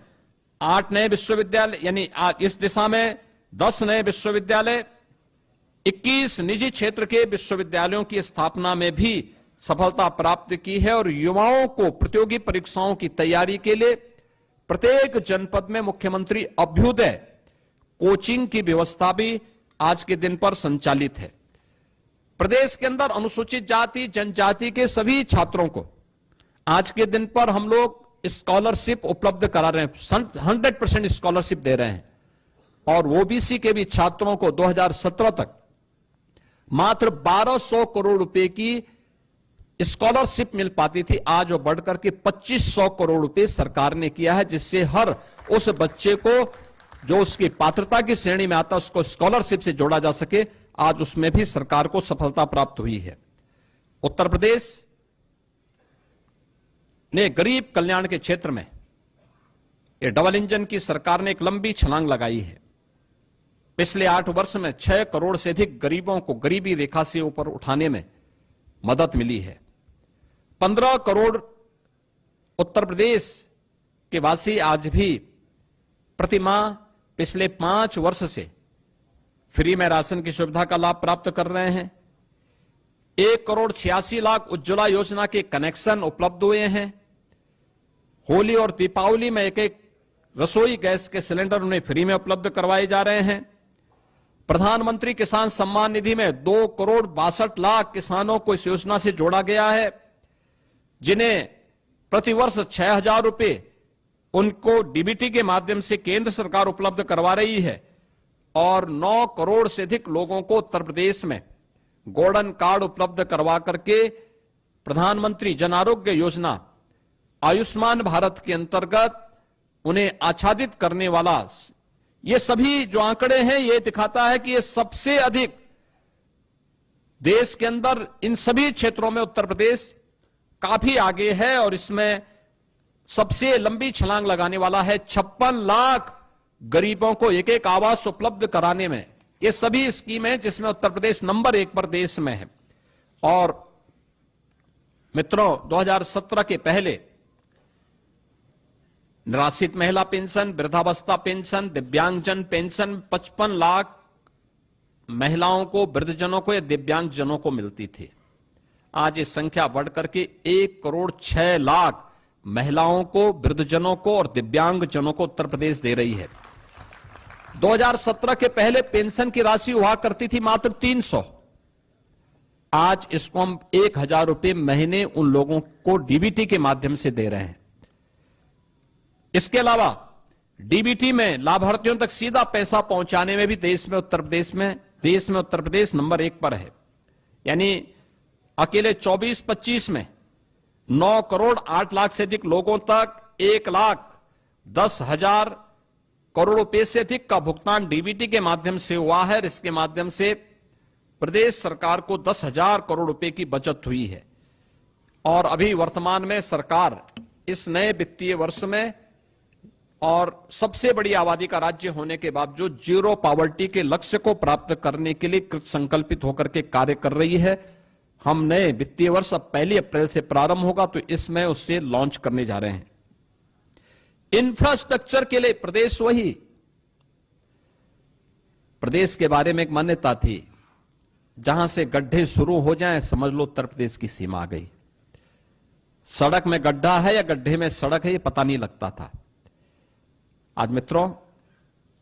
8 नए विश्वविद्यालय, यानी इस दिशा में 10 नए विश्वविद्यालय, 21 निजी क्षेत्र के विश्वविद्यालयों की स्थापना में भी सफलता प्राप्त की है और युवाओं को प्रतियोगी परीक्षाओं की तैयारी के लिए प्रत्येक जनपद में मुख्यमंत्री अभ्युदय कोचिंग की व्यवस्था भी आज के दिन पर संचालित है। प्रदेश के अंदर अनुसूचित जाति जनजाति के सभी छात्रों को आज के दिन पर हम लोग स्कॉलरशिप उपलब्ध करा रहे हैं, 100% स्कॉलरशिप दे रहे हैं। और ओबीसी के भी छात्रों को 2017 तक मात्र 1200 करोड़ रुपए की स्कॉलरशिप मिल पाती थी, आज वो बढ़कर के 2500 करोड़ रुपए सरकार ने किया है, जिससे हर उस बच्चे को जो उसकी पात्रता की श्रेणी में आता है उसको स्कॉलरशिप से जोड़ा जा सके। आज उसमें भी सरकार को सफलता प्राप्त हुई है। उत्तर प्रदेश ने गरीब कल्याण के क्षेत्र में ये डबल इंजन की सरकार ने एक लंबी छलांग लगाई है। पिछले 8 वर्ष में 6 करोड़ से अधिक गरीबों को गरीबी रेखा से ऊपर उठाने में मदद मिली है। 15 करोड़ उत्तर प्रदेश के वासी आज भी प्रतिमाह पिछले 5 वर्ष से फ्री में राशन की सुविधा का लाभ प्राप्त कर रहे हैं। 1 करोड़ 86 लाख उज्ज्वला योजना के कनेक्शन उपलब्ध हुए हैं। होली और दीपावली में एक रसोई गैस के सिलेंडर उन्हें फ्री में उपलब्ध करवाए जा रहे हैं। प्रधानमंत्री किसान सम्मान निधि में 2 करोड़ 62 लाख किसानों को इस योजना से जोड़ा गया है, जिन्हें प्रतिवर्ष 6000 रुपए उनको डीबीटी के माध्यम से केंद्र सरकार उपलब्ध करवा रही है। और 9 करोड़ से अधिक लोगों को उत्तर प्रदेश में गोल्डन कार्ड उपलब्ध करवा करके प्रधानमंत्री जन आरोग्य योजना आयुष्मान भारत के अंतर्गत उन्हें आच्छादित करने वाला, ये सभी जो आंकड़े हैं ये दिखाता है कि ये सबसे अधिक देश के अंदर इन सभी क्षेत्रों में उत्तर प्रदेश काफी आगे है और इसमें सबसे लंबी छलांग लगाने वाला है। 56 लाख गरीबों को एक आवास उपलब्ध कराने में ये सभी स्कीमें जिसमें उत्तर प्रदेश नंबर 1 पर देश में है। और मित्रों, 2017 के पहले निराश्रित महिला पेंशन, वृद्धावस्था पेंशन, दिव्यांगजन पेंशन 55 लाख महिलाओं को, वृद्धजनों को या दिव्यांगजनों को मिलती थी। आज ये संख्या बढ़कर के 1 करोड़ 6 लाख महिलाओं को, वृद्धजनों को और दिव्यांगजनों को उत्तर प्रदेश दे रही है। 2017 के पहले पेंशन की राशि हुआ करती थी मात्र 300, आज इसको हम 1000 रुपए महीने उन लोगों को डीबीटी के माध्यम से दे रहे हैं। इसके अलावा डीबीटी में लाभार्थियों तक सीधा पैसा पहुंचाने में भी देश में उत्तर प्रदेश नंबर 1 पर है। यानी अकेले 24-25 में 9 करोड़ 8 लाख से अधिक लोगों तक 1,10,000 करोड़ रुपए से अधिक का भुगतान डीबीटी के माध्यम से हुआ है। इसके माध्यम से प्रदेश सरकार को 10,000 करोड़ रुपए की बचत हुई है। और अभी वर्तमान में सरकार इस नए वित्तीय वर्ष में और सबसे बड़ी आबादी का राज्य होने के बावजूद जीरो पॉवर्टी के लक्ष्य को प्राप्त करने के लिए कृत संकल्पित होकर के कार्य कर रही है। हम नए वित्तीय वर्ष अब 1 अप्रैल से प्रारंभ होगा तो इसमें उससे लॉन्च करने जा रहे हैं। इंफ्रास्ट्रक्चर के लिए प्रदेश के बारे में एक मान्यता थी, जहां से गड्ढे शुरू हो जाएं समझ लो उत्तर प्रदेश की सीमा आ गई। सड़क में गड्ढा है या गड्ढे में सड़क है ये पता नहीं लगता था। आज मित्रों,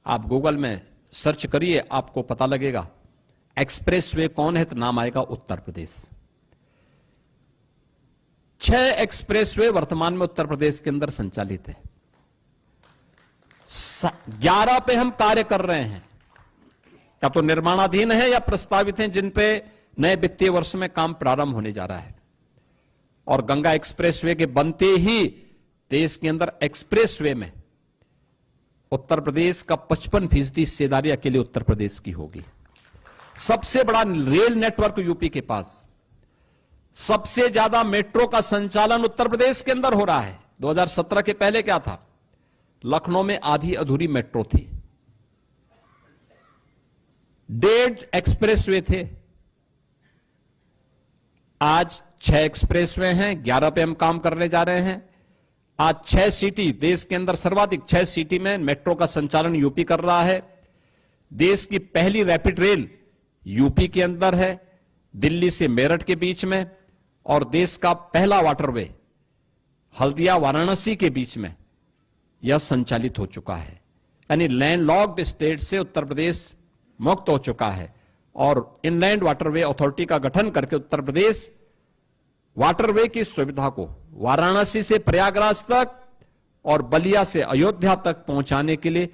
आप गूगल में सर्च करिए, आपको पता लगेगा एक्सप्रेसवे कौन है तो नाम आएगा उत्तर प्रदेश। 6 एक्सप्रेसवे वर्तमान में उत्तर प्रदेश के अंदर संचालित है। 11 पे हम कार्य कर रहे हैं, या तो निर्माणाधीन है या प्रस्तावित हैं, जिन पे नए वित्तीय वर्ष में काम प्रारंभ होने जा रहा है। और गंगा एक्सप्रेसवे के बनते ही देश के अंदर एक्सप्रेसवे में उत्तर प्रदेश का 55% हिस्सेदारी अकेले उत्तर प्रदेश की होगी। सबसे बड़ा रेल नेटवर्क यूपी के पास, सबसे ज्यादा मेट्रो का संचालन उत्तर प्रदेश के अंदर हो रहा है। 2017 के पहले क्या था? लखनऊ में आधी अधूरी मेट्रो थी, 1.5 एक्सप्रेसवे थे, आज 6 एक्सप्रेसवे हैं, 11 पे हम काम करने जा रहे हैं। आज 6 सिटी, देश के अंदर सर्वाधिक 6 सिटी में मेट्रो का संचालन यूपी कर रहा है। देश की पहली रैपिड रेल यूपी के अंदर है, दिल्ली से मेरठ के बीच में, और देश का पहला वाटरवे हल्दिया वाराणसी के बीच में यह संचालित हो चुका है। यानी लैंडलॉक्ड स्टेट से उत्तर प्रदेश मुक्त हो चुका है और इनलैंड वाटरवे अथॉरिटी का गठन करके उत्तर प्रदेश वाटरवे की सुविधा को वाराणसी से प्रयागराज तक और बलिया से अयोध्या तक पहुंचाने के लिए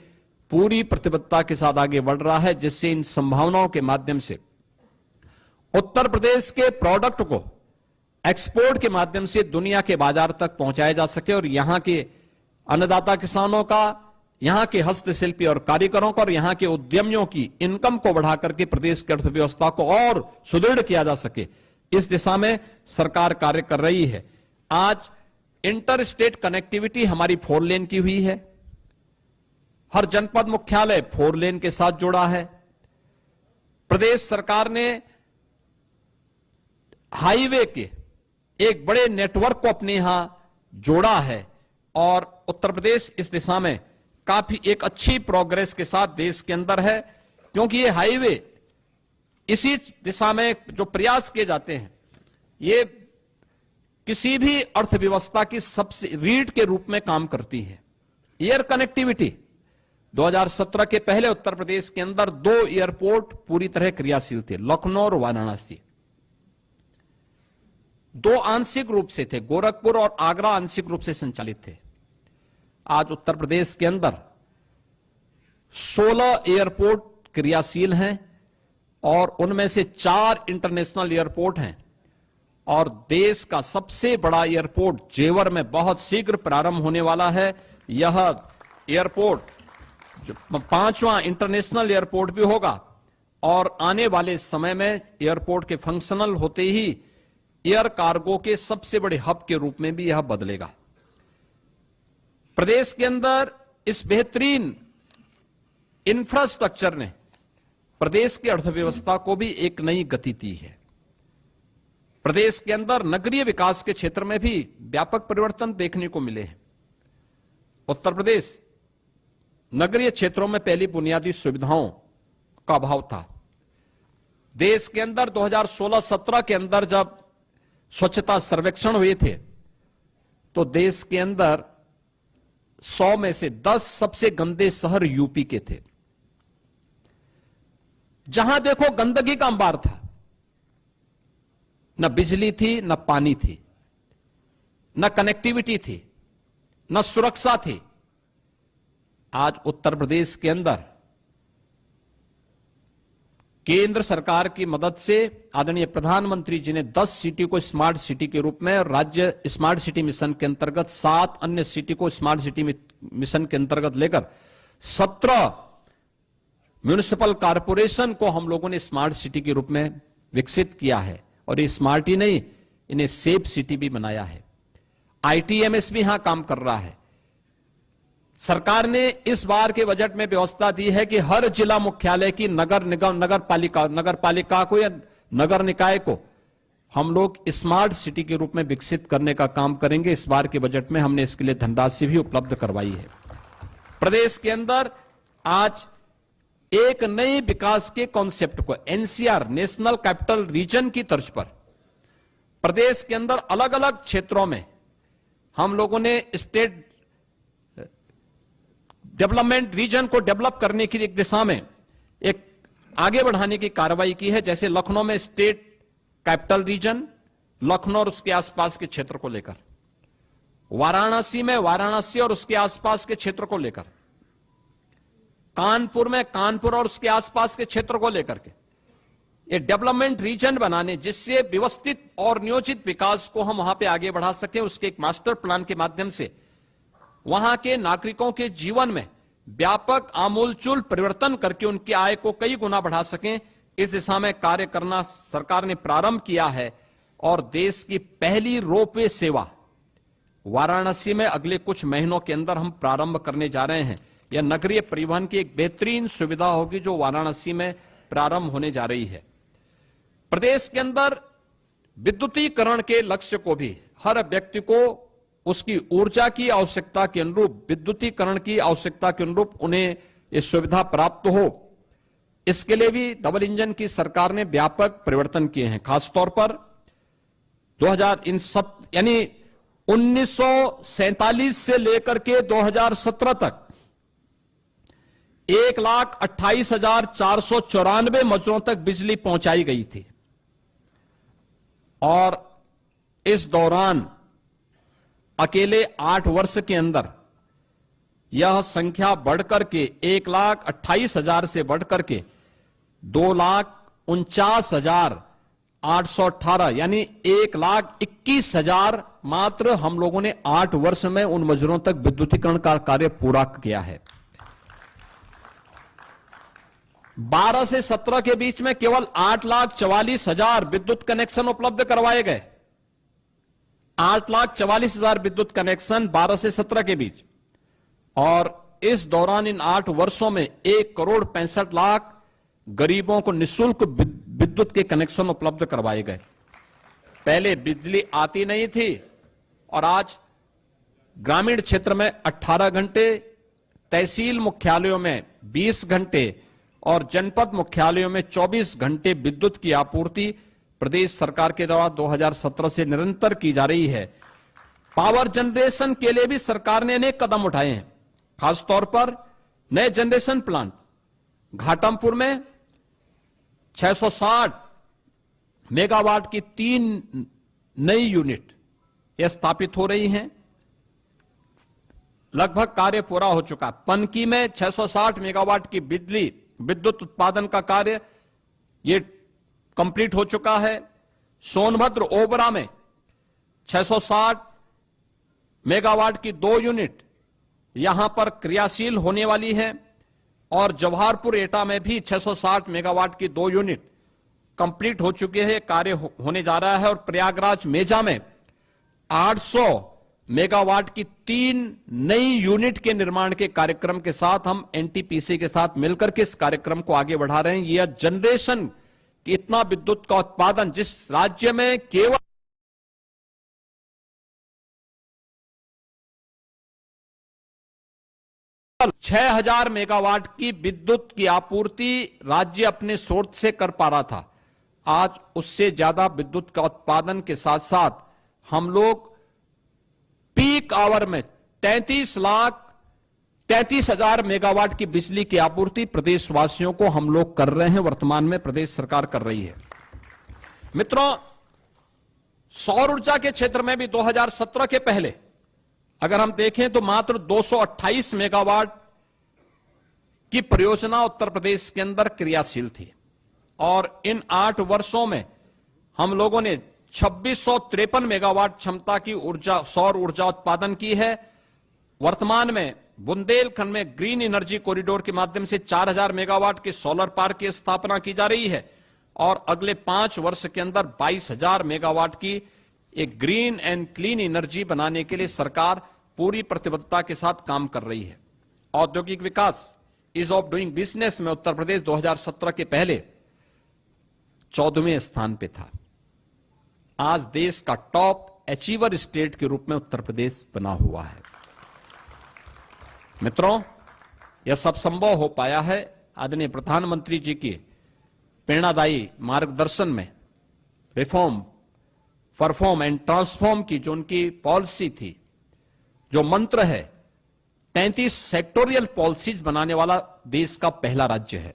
पूरी प्रतिबद्धता के साथ आगे बढ़ रहा है, जिससे इन संभावनाओं के माध्यम से उत्तर प्रदेश के प्रोडक्ट को एक्सपोर्ट के माध्यम से दुनिया के बाजार तक पहुंचाया जा सके और यहां के अन्नदाता किसानों का, यहां के हस्तशिल्पी और कारीगरों का और यहां के उद्यमियों की इनकम को बढ़ाकर के प्रदेश की अर्थव्यवस्था को और सुदृढ़ किया जा सके, इस दिशा में सरकार कार्य कर रही है। आज इंटर स्टेट कनेक्टिविटी हमारी 4 लेन की हुई है। हर जनपद मुख्यालय 4 लेन के साथ जुड़ा है। प्रदेश सरकार ने हाईवे के एक बड़े नेटवर्क को अपने यहां जोड़ा है और उत्तर प्रदेश इस दिशा में काफी एक अच्छी प्रोग्रेस के साथ देश के अंदर है, क्योंकि ये हाईवे इसी दिशा में जो प्रयास किए जाते हैं, ये किसी भी अर्थव्यवस्था की सबसे रीढ़ के रूप में काम करती है। एयर कनेक्टिविटी 2017 के पहले उत्तर प्रदेश के अंदर 2 एयरपोर्ट पूरी तरह क्रियाशील थे, लखनऊ और वाराणसी। 2 आंशिक रूप से थे, गोरखपुर और आगरा आंशिक रूप से संचालित थे। आज उत्तर प्रदेश के अंदर 16 एयरपोर्ट क्रियाशील हैं और उनमें से 4 इंटरनेशनल एयरपोर्ट हैं और देश का सबसे बड़ा एयरपोर्ट जेवर में बहुत शीघ्र प्रारंभ होने वाला है। यह एयरपोर्ट 5वां इंटरनेशनल एयरपोर्ट भी होगा और आने वाले समय में एयरपोर्ट के फंक्शनल होते ही एयर कार्गो के सबसे बड़े हब के रूप में भी यह बदलेगा। प्रदेश के अंदर इस बेहतरीन इंफ्रास्ट्रक्चर ने प्रदेश की अर्थव्यवस्था को भी एक नई गति दी है। प्रदेश के अंदर नगरीय विकास के क्षेत्र में भी व्यापक परिवर्तन देखने को मिले हैं। उत्तर प्रदेश नगरीय क्षेत्रों में पहली बुनियादी सुविधाओं का अभाव था। देश के अंदर 2016-17 के अंदर जब स्वच्छता सर्वेक्षण हुए थे तो देश के अंदर 100 में से 10 सबसे गंदे शहर यूपी के थे। जहां देखो गंदगी का अंबार था, न बिजली थी, न पानी थी, न कनेक्टिविटी थी, न सुरक्षा थी। आज उत्तर प्रदेश के अंदर केंद्र सरकार की मदद से आदरणीय प्रधानमंत्री जी ने 10 सिटी को स्मार्ट सिटी के रूप में और राज्य स्मार्ट सिटी मिशन के अंतर्गत 7 अन्य सिटी को स्मार्ट सिटी मिशन के अंतर्गत लेकर 17 म्युनिसिपल कॉरपोरेशन को हम लोगों ने स्मार्ट सिटी के रूप में विकसित किया है। और ये स्मार्ट ही नहीं, इन्हें सेफ सिटी भी बनाया है। आईटीएमएस भी यहां काम कर रहा है। सरकार ने इस बार के बजट में व्यवस्था दी है कि हर जिला मुख्यालय की नगर निगम, नगर पालिका को या नगर निकाय को हम लोग स्मार्ट सिटी के रूप में विकसित करने का काम करेंगे। इस बार के बजट में हमने इसके लिए धनराशि भी उपलब्ध करवाई है। प्रदेश के अंदर आज एक नई विकास के कॉन्सेप्ट को एनसीआर, नेशनल कैपिटल रीजन की तर्ज पर प्रदेश के अंदर अलग अलग क्षेत्रों में हम लोगों ने स्टेट डेवलपमेंट रीजन को डेवलप करने की एक दिशा में एक आगे बढ़ाने की कार्रवाई की है। जैसे लखनऊ में स्टेट कैपिटल रीजन, लखनऊ और उसके आसपास के क्षेत्र को लेकर, वाराणसी में वाराणसी और उसके आसपास के क्षेत्र को लेकर, कानपुर में कानपुर और उसके आसपास के क्षेत्र को लेकर के ये डेवलपमेंट रीजन बनाने, जिससे व्यवस्थित और नियोजित विकास को हम वहां पे आगे बढ़ा सकें। उसके एक मास्टर प्लान के माध्यम से वहां के नागरिकों के जीवन में व्यापक आमूलचूल परिवर्तन करके उनकी आय को कई गुना बढ़ा सकें, इस दिशा में कार्य करना सरकार ने प्रारंभ किया है। और देश की पहली रोपवे सेवा वाराणसी में अगले कुछ महीनों के अंदर हम प्रारंभ करने जा रहे हैं। यह नगरीय परिवहन की एक बेहतरीन सुविधा होगी जो वाराणसी में प्रारंभ होने जा रही है। प्रदेश के अंदर विद्युतीकरण के लक्ष्य को भी हर व्यक्ति को उसकी ऊर्जा की आवश्यकता के अनुरूप, विद्युतीकरण की आवश्यकता के अनुरूप उन्हें ये सुविधा प्राप्त हो, इसके लिए भी डबल इंजन की सरकार ने व्यापक परिवर्तन किए हैं। खासतौर पर 1947 से लेकर के 2017 तक 1,28,494 मजदूरों तक बिजली पहुंचाई गई थी और इस दौरान अकेले 8 वर्ष के अंदर यह संख्या बढ़कर के 1,28,000 से बढ़कर के 2,49,818 यानी 1,21,000 मात्र हम लोगों ने 8 वर्ष में उन मजदूरों तक विद्युतीकरण का कार्य पूरा किया है। 12 से 17 के बीच में केवल 8,44,000 विद्युत कनेक्शन उपलब्ध करवाए गए। 8,44,000 विद्युत कनेक्शन 12 से 17 के बीच, और इस दौरान इन 8 वर्षों में 1,65,00,000 गरीबों को निःशुल्क विद्युत के कनेक्शन उपलब्ध करवाए गए। पहले बिजली आती नहीं थी और आज ग्रामीण क्षेत्र में 18 घंटे, तहसील मुख्यालयों में 20 घंटे और जनपद मुख्यालयों में 24 घंटे विद्युत की आपूर्ति प्रदेश सरकार के द्वारा 2017 से निरंतर की जा रही है। पावर जनरेशन के लिए भी सरकार ने अनेक कदम उठाए हैं। खासतौर पर नए जनरेशन प्लांट घाटमपुर में 660 मेगावाट की 3 नई यूनिट यह स्थापित हो रही हैं। लगभग कार्य पूरा हो चुका। पनकी में 660 मेगावाट की विद्युत उत्पादन का कार्य ये कंप्लीट हो चुका है। सोनभद्र ओबरा में 660 मेगावाट की 2 यूनिट यहां पर क्रियाशील होने वाली है और जवाहरपुर एटा में भी 660 मेगावाट की 2 यूनिट कंप्लीट हो चुके हैं, कार्य होने जा रहा है। और प्रयागराज मेजा में 800 मेगावाट की 3 नई यूनिट के निर्माण के कार्यक्रम के साथ हम एनटीपीसी के साथ मिलकर के इस कार्यक्रम को आगे बढ़ा रहे हैं। यह जनरेशन कि इतना विद्युत का उत्पादन जिस राज्य में केवल 6,000 मेगावाट की विद्युत की आपूर्ति राज्य अपने स्रोत से कर पा रहा था, आज उससे ज्यादा विद्युत का उत्पादन के साथ साथ हम लोग पीक आवर में 33,33,000 मेगावाट की बिजली की आपूर्ति प्रदेशवासियों को हम लोग कर रहे हैं। वर्तमान में प्रदेश सरकार कर रही है। मित्रों, सौर ऊर्जा के क्षेत्र में भी 2017 के पहले अगर हम देखें तो मात्र 228 मेगावाट की परियोजना उत्तर प्रदेश के अंदर क्रियाशील थी और इन 8 वर्षों में हम लोगों ने 2653 मेगावाट क्षमता की सौर ऊर्जा उत्पादन की है। वर्तमान में बुंदेलखंड में ग्रीन एनर्जी कॉरिडोर के माध्यम से 4,000 मेगावाट के सोलर पार्क की स्थापना की जा रही है और अगले 5 वर्ष के अंदर 22,000 मेगावाट की एक ग्रीन एंड क्लीन एनर्जी बनाने के लिए सरकार पूरी प्रतिबद्धता के साथ काम कर रही है। औद्योगिक विकास, ईज ऑफ डूइंग बिजनेस में उत्तर प्रदेश 2017 के पहले 14वें स्थान पे था। आज देश का टॉप अचीवर स्टेट के रूप में उत्तर प्रदेश बना हुआ है। मित्रों, यह सब संभव हो पाया है आदरणीय प्रधानमंत्री जी की प्रेरणादायी मार्गदर्शन में। रिफॉर्म, परफॉर्म एंड ट्रांसफॉर्म की जो उनकी पॉलिसी थी, जो मंत्र है, 33 सेक्टोरियल पॉलिसीज बनाने वाला देश का पहला राज्य है।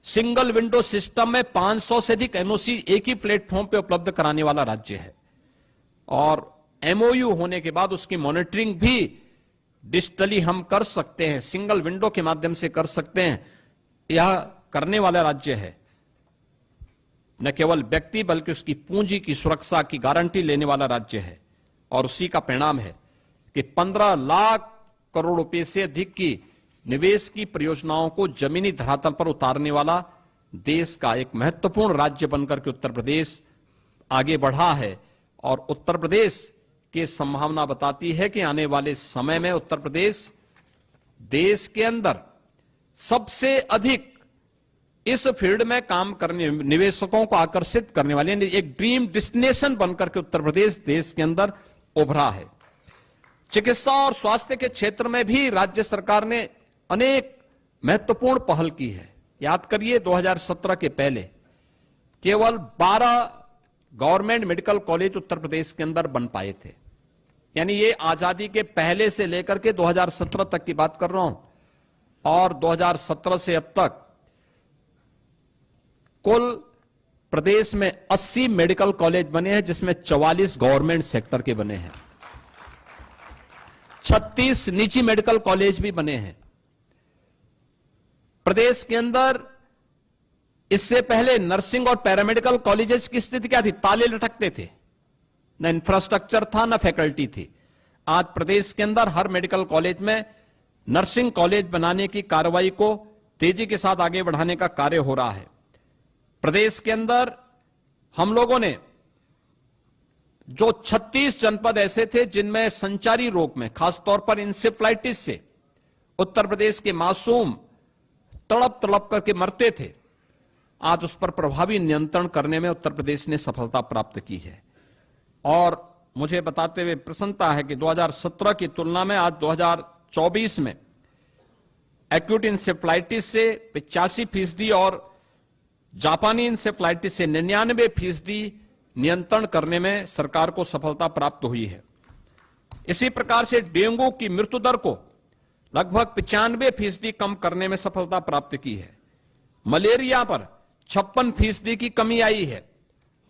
सिंगल विंडो सिस्टम में 500 से अधिक एनओसी एक ही प्लेटफॉर्म पे उपलब्ध कराने वाला राज्य है और एमओयू होने के बाद उसकी मॉनिटरिंग भी डिजिटली हम कर सकते हैं, सिंगल विंडो के माध्यम से कर सकते हैं। यह करने वाला राज्य है। न केवल व्यक्ति बल्कि उसकी पूंजी की सुरक्षा की गारंटी लेने वाला राज्य है और उसी का परिणाम है कि 15 लाख करोड़ रुपए से अधिक की निवेश की परियोजनाओं को जमीनी धरातल पर उतारने वाला देश का एक महत्वपूर्ण राज्य बनकर के उत्तर प्रदेश आगे बढ़ा है। और उत्तर प्रदेश की संभावना बताती है कि आने वाले समय में उत्तर प्रदेश देश के अंदर सबसे अधिक इस फील्ड में काम करने, निवेशकों को आकर्षित करने वाले एक ड्रीम डेस्टिनेशन बनकर के उत्तर प्रदेश देश के अंदर उभरा है। चिकित्सा और स्वास्थ्य के क्षेत्र में भी राज्य सरकार ने अनेक महत्वपूर्ण पहल की है। याद करिए 2017 के पहले केवल 12 government medical college Uttar Pradesh के अंदर बन पाए थे। यानी ये आजादी के पहले से लेकर के 2017 तक की बात कर रहा हूं, और 2017 से अब तक कुल प्रदेश में 80 मेडिकल कॉलेज बने हैं, जिसमें 44 गवर्नमेंट सेक्टर के बने हैं, 36 निजी मेडिकल कॉलेज भी बने हैं। प्रदेश के अंदर इससे पहले नर्सिंग और पैरामेडिकल कॉलेजेस की स्थिति क्या थी? ताले लटकते थे, न इंफ्रास्ट्रक्चर था न फैकल्टी थी। आज प्रदेश के अंदर हर मेडिकल कॉलेज में नर्सिंग कॉलेज बनाने की कार्रवाई को तेजी के साथ आगे बढ़ाने का कार्य हो रहा है। प्रदेश के अंदर हम लोगों ने जो 36 जनपद ऐसे थे जिनमें संचारी रोग में, खासतौर पर इंसेफ्लाइटिस से उत्तर प्रदेश के मासूम तड़प तड़प करके मरते थे, आज उस पर प्रभावी नियंत्रण करने में उत्तर प्रदेश ने सफलता प्राप्त की है। और मुझे बताते हुए प्रसन्नता है कि 2017 की तुलना में आज 2024 में एक्यूट इंसेफ्लाइटिस से 85% और जापानी इंसेफ्लाइटिस से 99% नियंत्रण करने में सरकार को सफलता प्राप्त हुई है। इसी प्रकार से डेंगू की मृत्यु दर को लगभग 95% कम करने में सफलता प्राप्त की है। मलेरिया पर 56% की कमी आई है।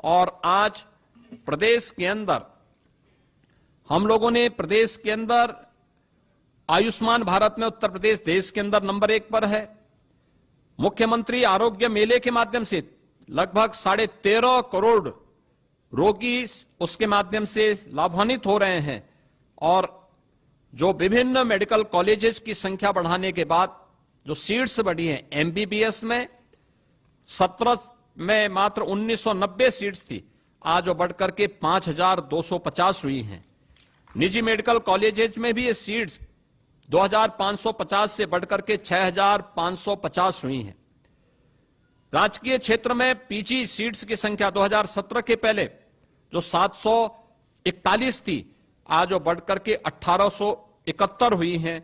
और आज प्रदेश के अंदर हम लोगों ने प्रदेश के अंदर आयुष्मान भारत में उत्तर प्रदेश देश के अंदर नंबर 1 पर है। मुख्यमंत्री आरोग्य मेले के माध्यम से लगभग 13.5 करोड़ रोगी उसके माध्यम से लाभान्वित हो रहे हैं। और जो विभिन्न मेडिकल कॉलेजेस की संख्या बढ़ाने के बाद जो सीट्स बढ़ी हैं, एमबीबीएस में 17 में मात्र 1990 सीट्स थी, आज वो बढ़कर के 5250 हुई हैं। निजी मेडिकल कॉलेजेस में भी ये सीट्स 2550 से बढ़कर के 6550 हुई हैं। राजकीय क्षेत्र में पीजी सीट्स की संख्या 2017 के पहले जो 741 थी, आज वो बढ़कर के 1871 हुई हैं।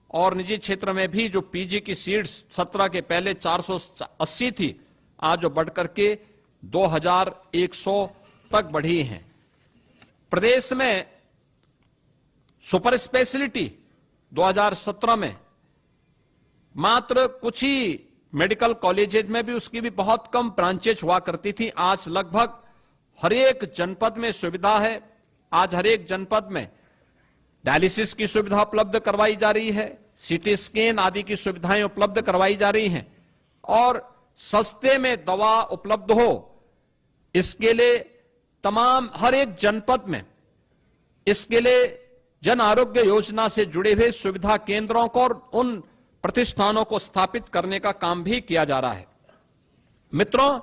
और निजी क्षेत्र में भी जो पीजी की सीट्स 17 के पहले 480 थी, आज वो बढ़कर के 2100 तक बढ़ी हैं। प्रदेश में सुपर स्पेशलिटी 2017 में मात्र कुछ ही मेडिकल कॉलेजेज में भी उसकी भी बहुत कम ब्रांचेज हुआ करती थी। आज लगभग हर एक जनपद में सुविधा है। आज हर एक जनपद में डायलिसिस की सुविधा उपलब्ध करवाई जा रही है, सीटी स्कैन आदि की सुविधाएं उपलब्ध करवाई जा रही हैं। और सस्ते में दवा उपलब्ध हो, इसके लिए तमाम हर एक जनपद में इसके लिए जन आरोग्य योजना से जुड़े हुए सुविधा केंद्रों को और उन प्रतिष्ठानों को स्थापित करने का काम भी किया जा रहा है। मित्रों,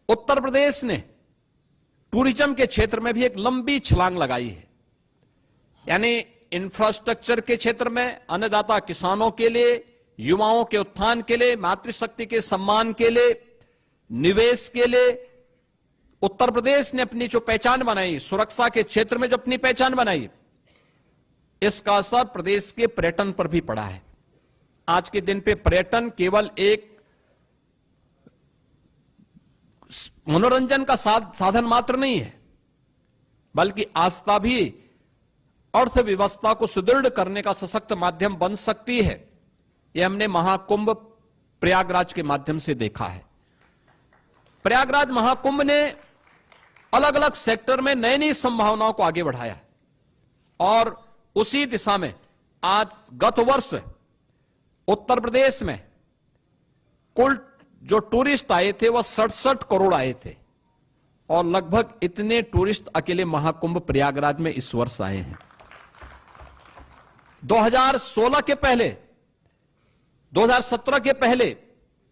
उत्तर प्रदेश ने टूरिज्म के क्षेत्र में भी एक लंबी छलांग लगाई है। यानी इंफ्रास्ट्रक्चर के क्षेत्र में अन्नदाता किसानों के लिए, युवाओं के उत्थान के लिए, मातृशक्ति के सम्मान के लिए, निवेश के लिए उत्तर प्रदेश ने अपनी जो पहचान बनाई, सुरक्षा के क्षेत्र में जो अपनी पहचान बनाई, इसका असर प्रदेश के पर्यटन पर भी पड़ा है। आज के दिन पे पर्यटन केवल एक मनोरंजन का साधन मात्र नहीं है, बल्कि आस्था भी अर्थव्यवस्था को सुदृढ़ करने का सशक्त माध्यम बन सकती है। यह हमने महाकुंभ प्रयागराज के माध्यम से देखा है। प्रयागराज महाकुंभ ने अलग अलग सेक्टर में नई नई संभावनाओं को आगे बढ़ाया और उसी दिशा में आज गत वर्ष उत्तर प्रदेश में कुल जो टूरिस्ट आए थे वह 67 करोड़ आए थे और लगभग इतने टूरिस्ट अकेले महाकुंभ प्रयागराज में इस वर्ष आए हैं। 2016 के पहले, 2017 के पहले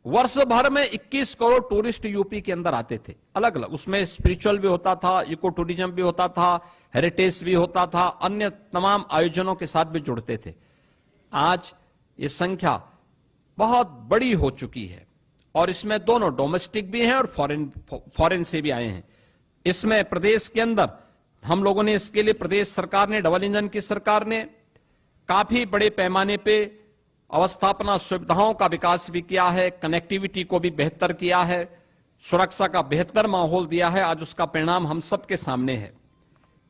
वर्ष भर में 21 करोड़ टूरिस्ट यूपी के अंदर आते थे, अलग अलग। उसमें स्पिरिचुअल भी होता था, इको टूरिज्म भी होता था, हेरिटेज भी होता था, अन्य तमाम आयोजनों के साथ भी जुड़ते थे। आज ये संख्या बहुत बड़ी हो चुकी है और इसमें दोनों डोमेस्टिक भी हैं और फॉरेन से भी आए हैं। इसमें प्रदेश के अंदर हम लोगों ने इसके लिए प्रदेश सरकार ने, डबल इंजन की सरकार ने काफी बड़े पैमाने पे अवस्थापना सुविधाओं का विकास भी किया है, कनेक्टिविटी को भी बेहतर किया है, सुरक्षा का बेहतर माहौल दिया है। आज उसका परिणाम हम सबके सामने है।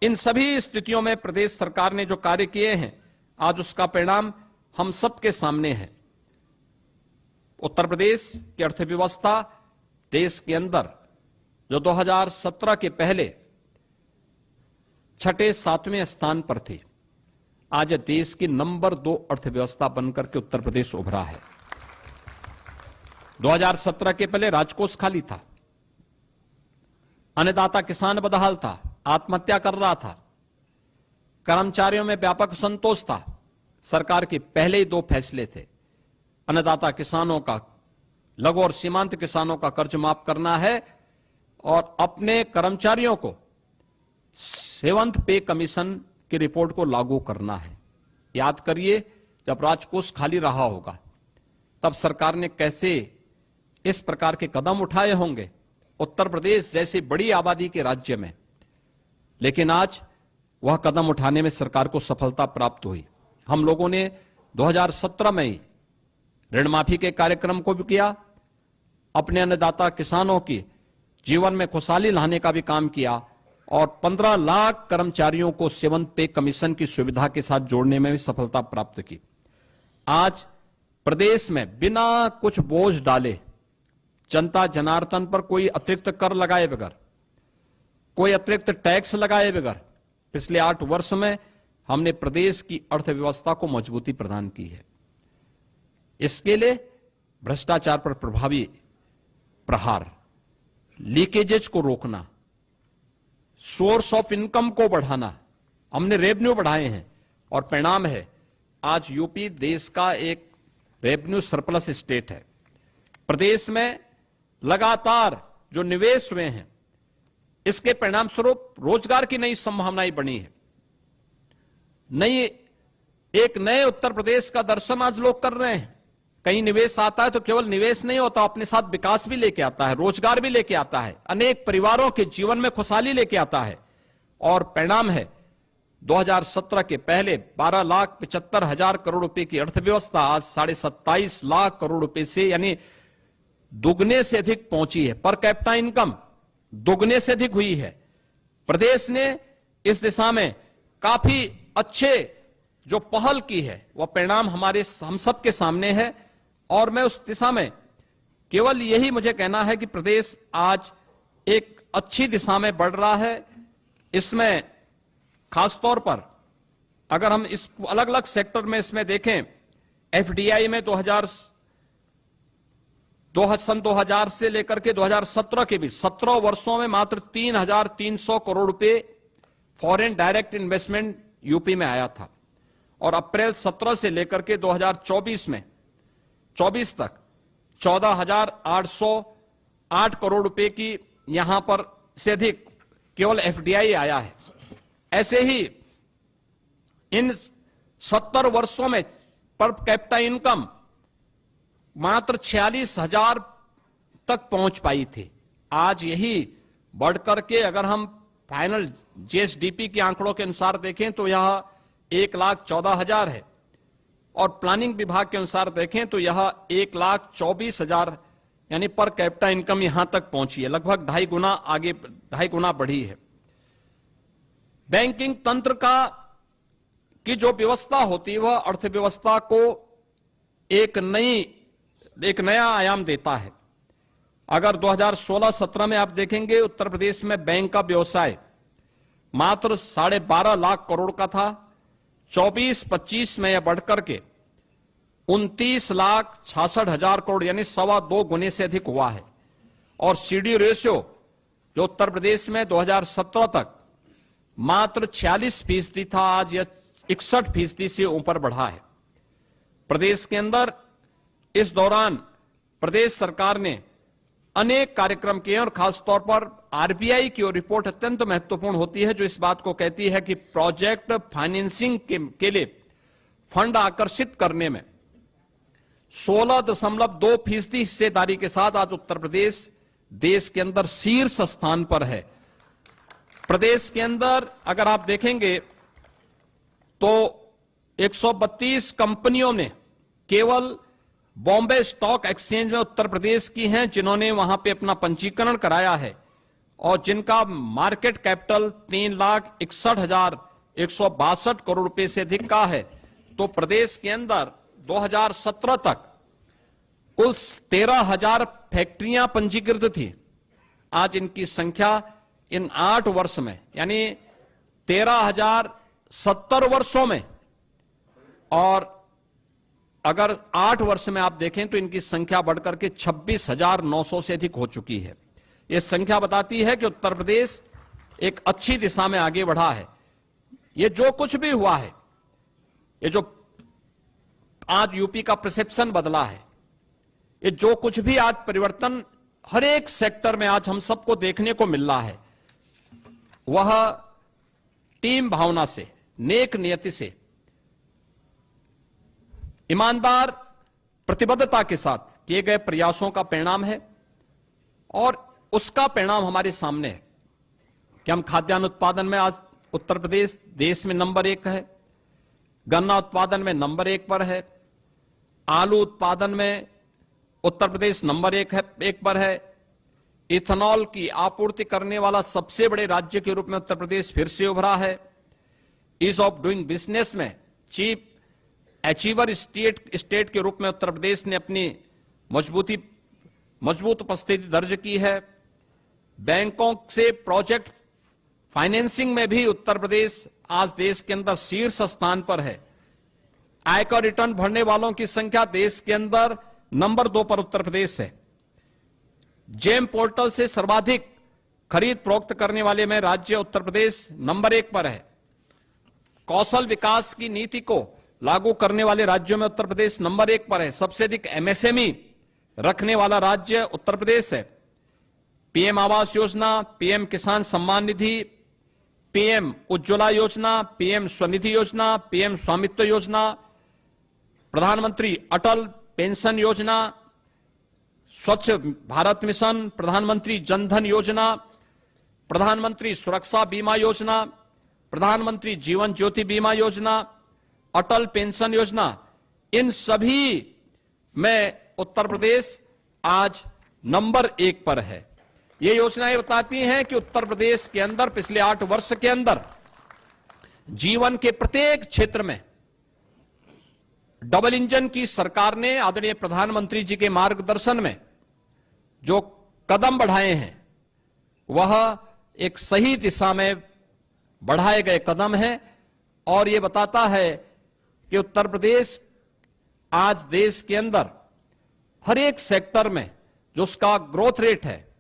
इन सभी स्थितियों में प्रदेश सरकार ने जो कार्य किए हैं, आज उसका परिणाम हम सबके सामने है। उत्तर प्रदेश की अर्थव्यवस्था देश के अंदर जो 2017 के पहले छठे 7वें स्थान पर थी, आज देश की नंबर 2 अर्थव्यवस्था बनकर के उत्तर प्रदेश उभरा है। 2017 के पहले राजकोष खाली था, अन्नदाता किसान बदहाल था, आत्महत्या कर रहा था, कर्मचारियों में व्यापक असंतोष था। सरकार के पहले ही 2 फैसले थे, अन्नदाता किसानों का, लघु और सीमांत किसानों का कर्ज माफ करना है और अपने कर्मचारियों को 7th पे कमीशन की रिपोर्ट को लागू करना है। याद करिए, जब राजकोष खाली रहा होगा तब सरकार ने कैसे इस प्रकार के कदम उठाए होंगे उत्तर प्रदेश जैसी बड़ी आबादी के राज्य में, लेकिन आज वह कदम उठाने में सरकार को सफलता प्राप्त हुई। हम लोगों ने 2017 में ही ऋण माफी के कार्यक्रम को भी किया, अपने अन्नदाता किसानों की जीवन में खुशहाली लाने का भी काम किया और 15 लाख कर्मचारियों को 7th पे कमीशन की सुविधा के साथ जोड़ने में भी सफलता प्राप्त की। आज प्रदेश में बिना कुछ बोझ डाले, जनता जनार्दन पर कोई अतिरिक्त कर लगाए बगैर, कोई अतिरिक्त टैक्स लगाए बगैर पिछले 8 वर्ष में हमने प्रदेश की अर्थव्यवस्था को मजबूती प्रदान की है। इसके लिए भ्रष्टाचार पर प्रभावी प्रहार, लीकेजेज को रोकना, सोर्स ऑफ इनकम को बढ़ाना, हमने रेवेन्यू बढ़ाए हैं और परिणाम है आज यूपी देश का एक रेवेन्यू सरप्लस स्टेट है। प्रदेश में लगातार जो निवेश हुए हैं, इसके परिणाम स्वरूप रोजगार की नई संभावनाएं बनी है। एक नए उत्तर प्रदेश का दर्शन आज लोग कर रहे हैं। कहीं निवेश आता है तो केवल निवेश नहीं होता, अपने साथ विकास भी लेके आता है, रोजगार भी लेके आता है, अनेक परिवारों के जीवन में खुशहाली लेके आता है। और परिणाम है 2017 के पहले 12,75,000 करोड़ रुपए की अर्थव्यवस्था आज 27.5 लाख करोड़ रुपए से, यानी दुगने से अधिक पहुंची है। पर कैपिटा इनकम दुगने से अधिक हुई है। प्रदेश ने इस दिशा में काफी अच्छे जो पहल की है, वह परिणाम हम सबके सामने है और मैं उस दिशा में केवल यही मुझे कहना है कि प्रदेश आज एक अच्छी दिशा में बढ़ रहा है। इसमें खासतौर पर अगर हम इस अलग अलग सेक्टर में इसमें देखें, एफडीआई में सन 2000 से लेकर के 2017 के बीच 17 वर्षों में मात्र 3,300 करोड़ रुपए फॉरेन डायरेक्ट इन्वेस्टमेंट यूपी में आया था और अप्रैल 17 से लेकर के 2024 तक 14,808 करोड़ रुपए की यहां पर से अधिक केवल एफडीआई आया है। ऐसे ही इन 70 वर्षों में पर कैपिटा इनकम मात्र 46,000 तक पहुंच पाई थी। आज यही बढ़कर के अगर हम फाइनल जीएसडीपी के आंकड़ों के अनुसार देखें तो यह 1,14,000 है और प्लानिंग विभाग के अनुसार देखें तो यह 1,24,000 यानी पर कैपिटा इनकम यहां तक पहुंची है, लगभग 2.5 गुना बढ़ी है। बैंकिंग तंत्र की जो व्यवस्था होती है वह अर्थव्यवस्था को एक नया आयाम देता है। अगर 2016-17 में आप देखेंगे उत्तर प्रदेश में बैंक का व्यवसाय मात्र 12.5 लाख करोड़ का था, 24-25 में यह बढ़कर के 29,66,000 करोड़ यानी 2.25 गुने से अधिक हुआ है। और सीडी रेशियो जो उत्तर प्रदेश में 2017 तक मात्र 46% था, आज यह 61% से ऊपर बढ़ा है। प्रदेश के अंदर इस दौरान प्रदेश सरकार ने अनेक कार्यक्रम किए और खासतौर पर आरबीआई की रिपोर्ट अत्यंत महत्वपूर्ण होती है जो इस बात को कहती है कि प्रोजेक्ट फाइनेंसिंग के लिए फंड आकर्षित करने में 16.2% हिस्सेदारी के साथ आज उत्तर प्रदेश देश के अंदर शीर्ष स्थान पर है। प्रदेश के अंदर अगर आप देखेंगे तो 132 कंपनियों ने केवल बॉम्बे स्टॉक एक्सचेंज में उत्तर प्रदेश की हैं जिन्होंने वहां पे अपना पंजीकरण कराया है और जिनका मार्केट कैपिटल 3,61,162 करोड़ रुपए से अधिक का है। तो प्रदेश के अंदर 2017 तक कुल 13,000 फैक्ट्रियां पंजीकृत थी। आज इनकी संख्या इन 8 वर्ष में यानी 13,070 वर्षों में, और अगर 8 वर्ष में आप देखें तो इनकी संख्या बढ़कर के 26,900 से अधिक हो चुकी है। यह संख्या बताती है कि उत्तर प्रदेश एक अच्छी दिशा में आगे बढ़ा है। ये जो कुछ भी हुआ है, ये जो आज यूपी का परसेप्शन बदला है, ये जो कुछ भी आज परिवर्तन हर एक सेक्टर में आज हम सबको देखने को मिल रहा है, वह टीम भावना से, नेक नियति से, ईमानदार प्रतिबद्धता के साथ किए गए प्रयासों का परिणाम है। और उसका परिणाम हमारे सामने है कि हम खाद्यान्न उत्पादन में आज उत्तर प्रदेश देश में नंबर 1 है, गन्ना उत्पादन में नंबर 1 पर है, आलू उत्पादन में उत्तर प्रदेश नंबर 1 पर है, इथेनॉल की आपूर्ति करने वाला सबसे बड़े राज्य के रूप में उत्तर प्रदेश फिर से उभरा है, ईज ऑफ डूइंग बिजनेस में चीफ अचीवर स्टेट के रूप में उत्तर प्रदेश ने अपनी मजबूत उपस्थिति दर्ज की है, बैंकों से प्रोजेक्ट फाइनेंसिंग में भी उत्तर प्रदेश आज देश के अंदर शीर्ष स्थान पर है, आयकर रिटर्न भरने वालों की संख्या देश के अंदर नंबर 2 पर उत्तर प्रदेश है, जेम पोर्टल से सर्वाधिक खरीद फरोख्त करने वाले में राज्य उत्तर प्रदेश नंबर 1 पर है, कौशल विकास की नीति को लागू करने वाले राज्यों में उत्तर प्रदेश नंबर 1 पर है, सबसे अधिक एमएसएमई रखने वाला राज्य उत्तर प्रदेश है, पीएम आवास योजना, पीएम किसान सम्मान निधि, पीएम उज्ज्वला योजना, पीएम स्वनिधि योजना, पीएम स्वामित्व योजना, प्रधानमंत्री अटल पेंशन योजना, स्वच्छ भारत मिशन, प्रधानमंत्री जनधन योजना, प्रधानमंत्री सुरक्षा बीमा योजना, प्रधानमंत्री जीवन ज्योति बीमा योजना, अटल पेंशन योजना, इन सभी में उत्तर प्रदेश आज नंबर 1 पर है। ये योजनाएं बताती हैं कि उत्तर प्रदेश के अंदर पिछले 8 वर्ष के अंदर जीवन के प्रत्येक क्षेत्र में डबल इंजन की सरकार ने आदरणीय प्रधानमंत्री जी के मार्गदर्शन में जो कदम बढ़ाए हैं वह एक सही दिशा में बढ़ाए गए कदम हैं और यह बताता है कि उत्तर प्रदेश आज देश के अंदर हर एक सेक्टर में जो उसका ग्रोथ रेट है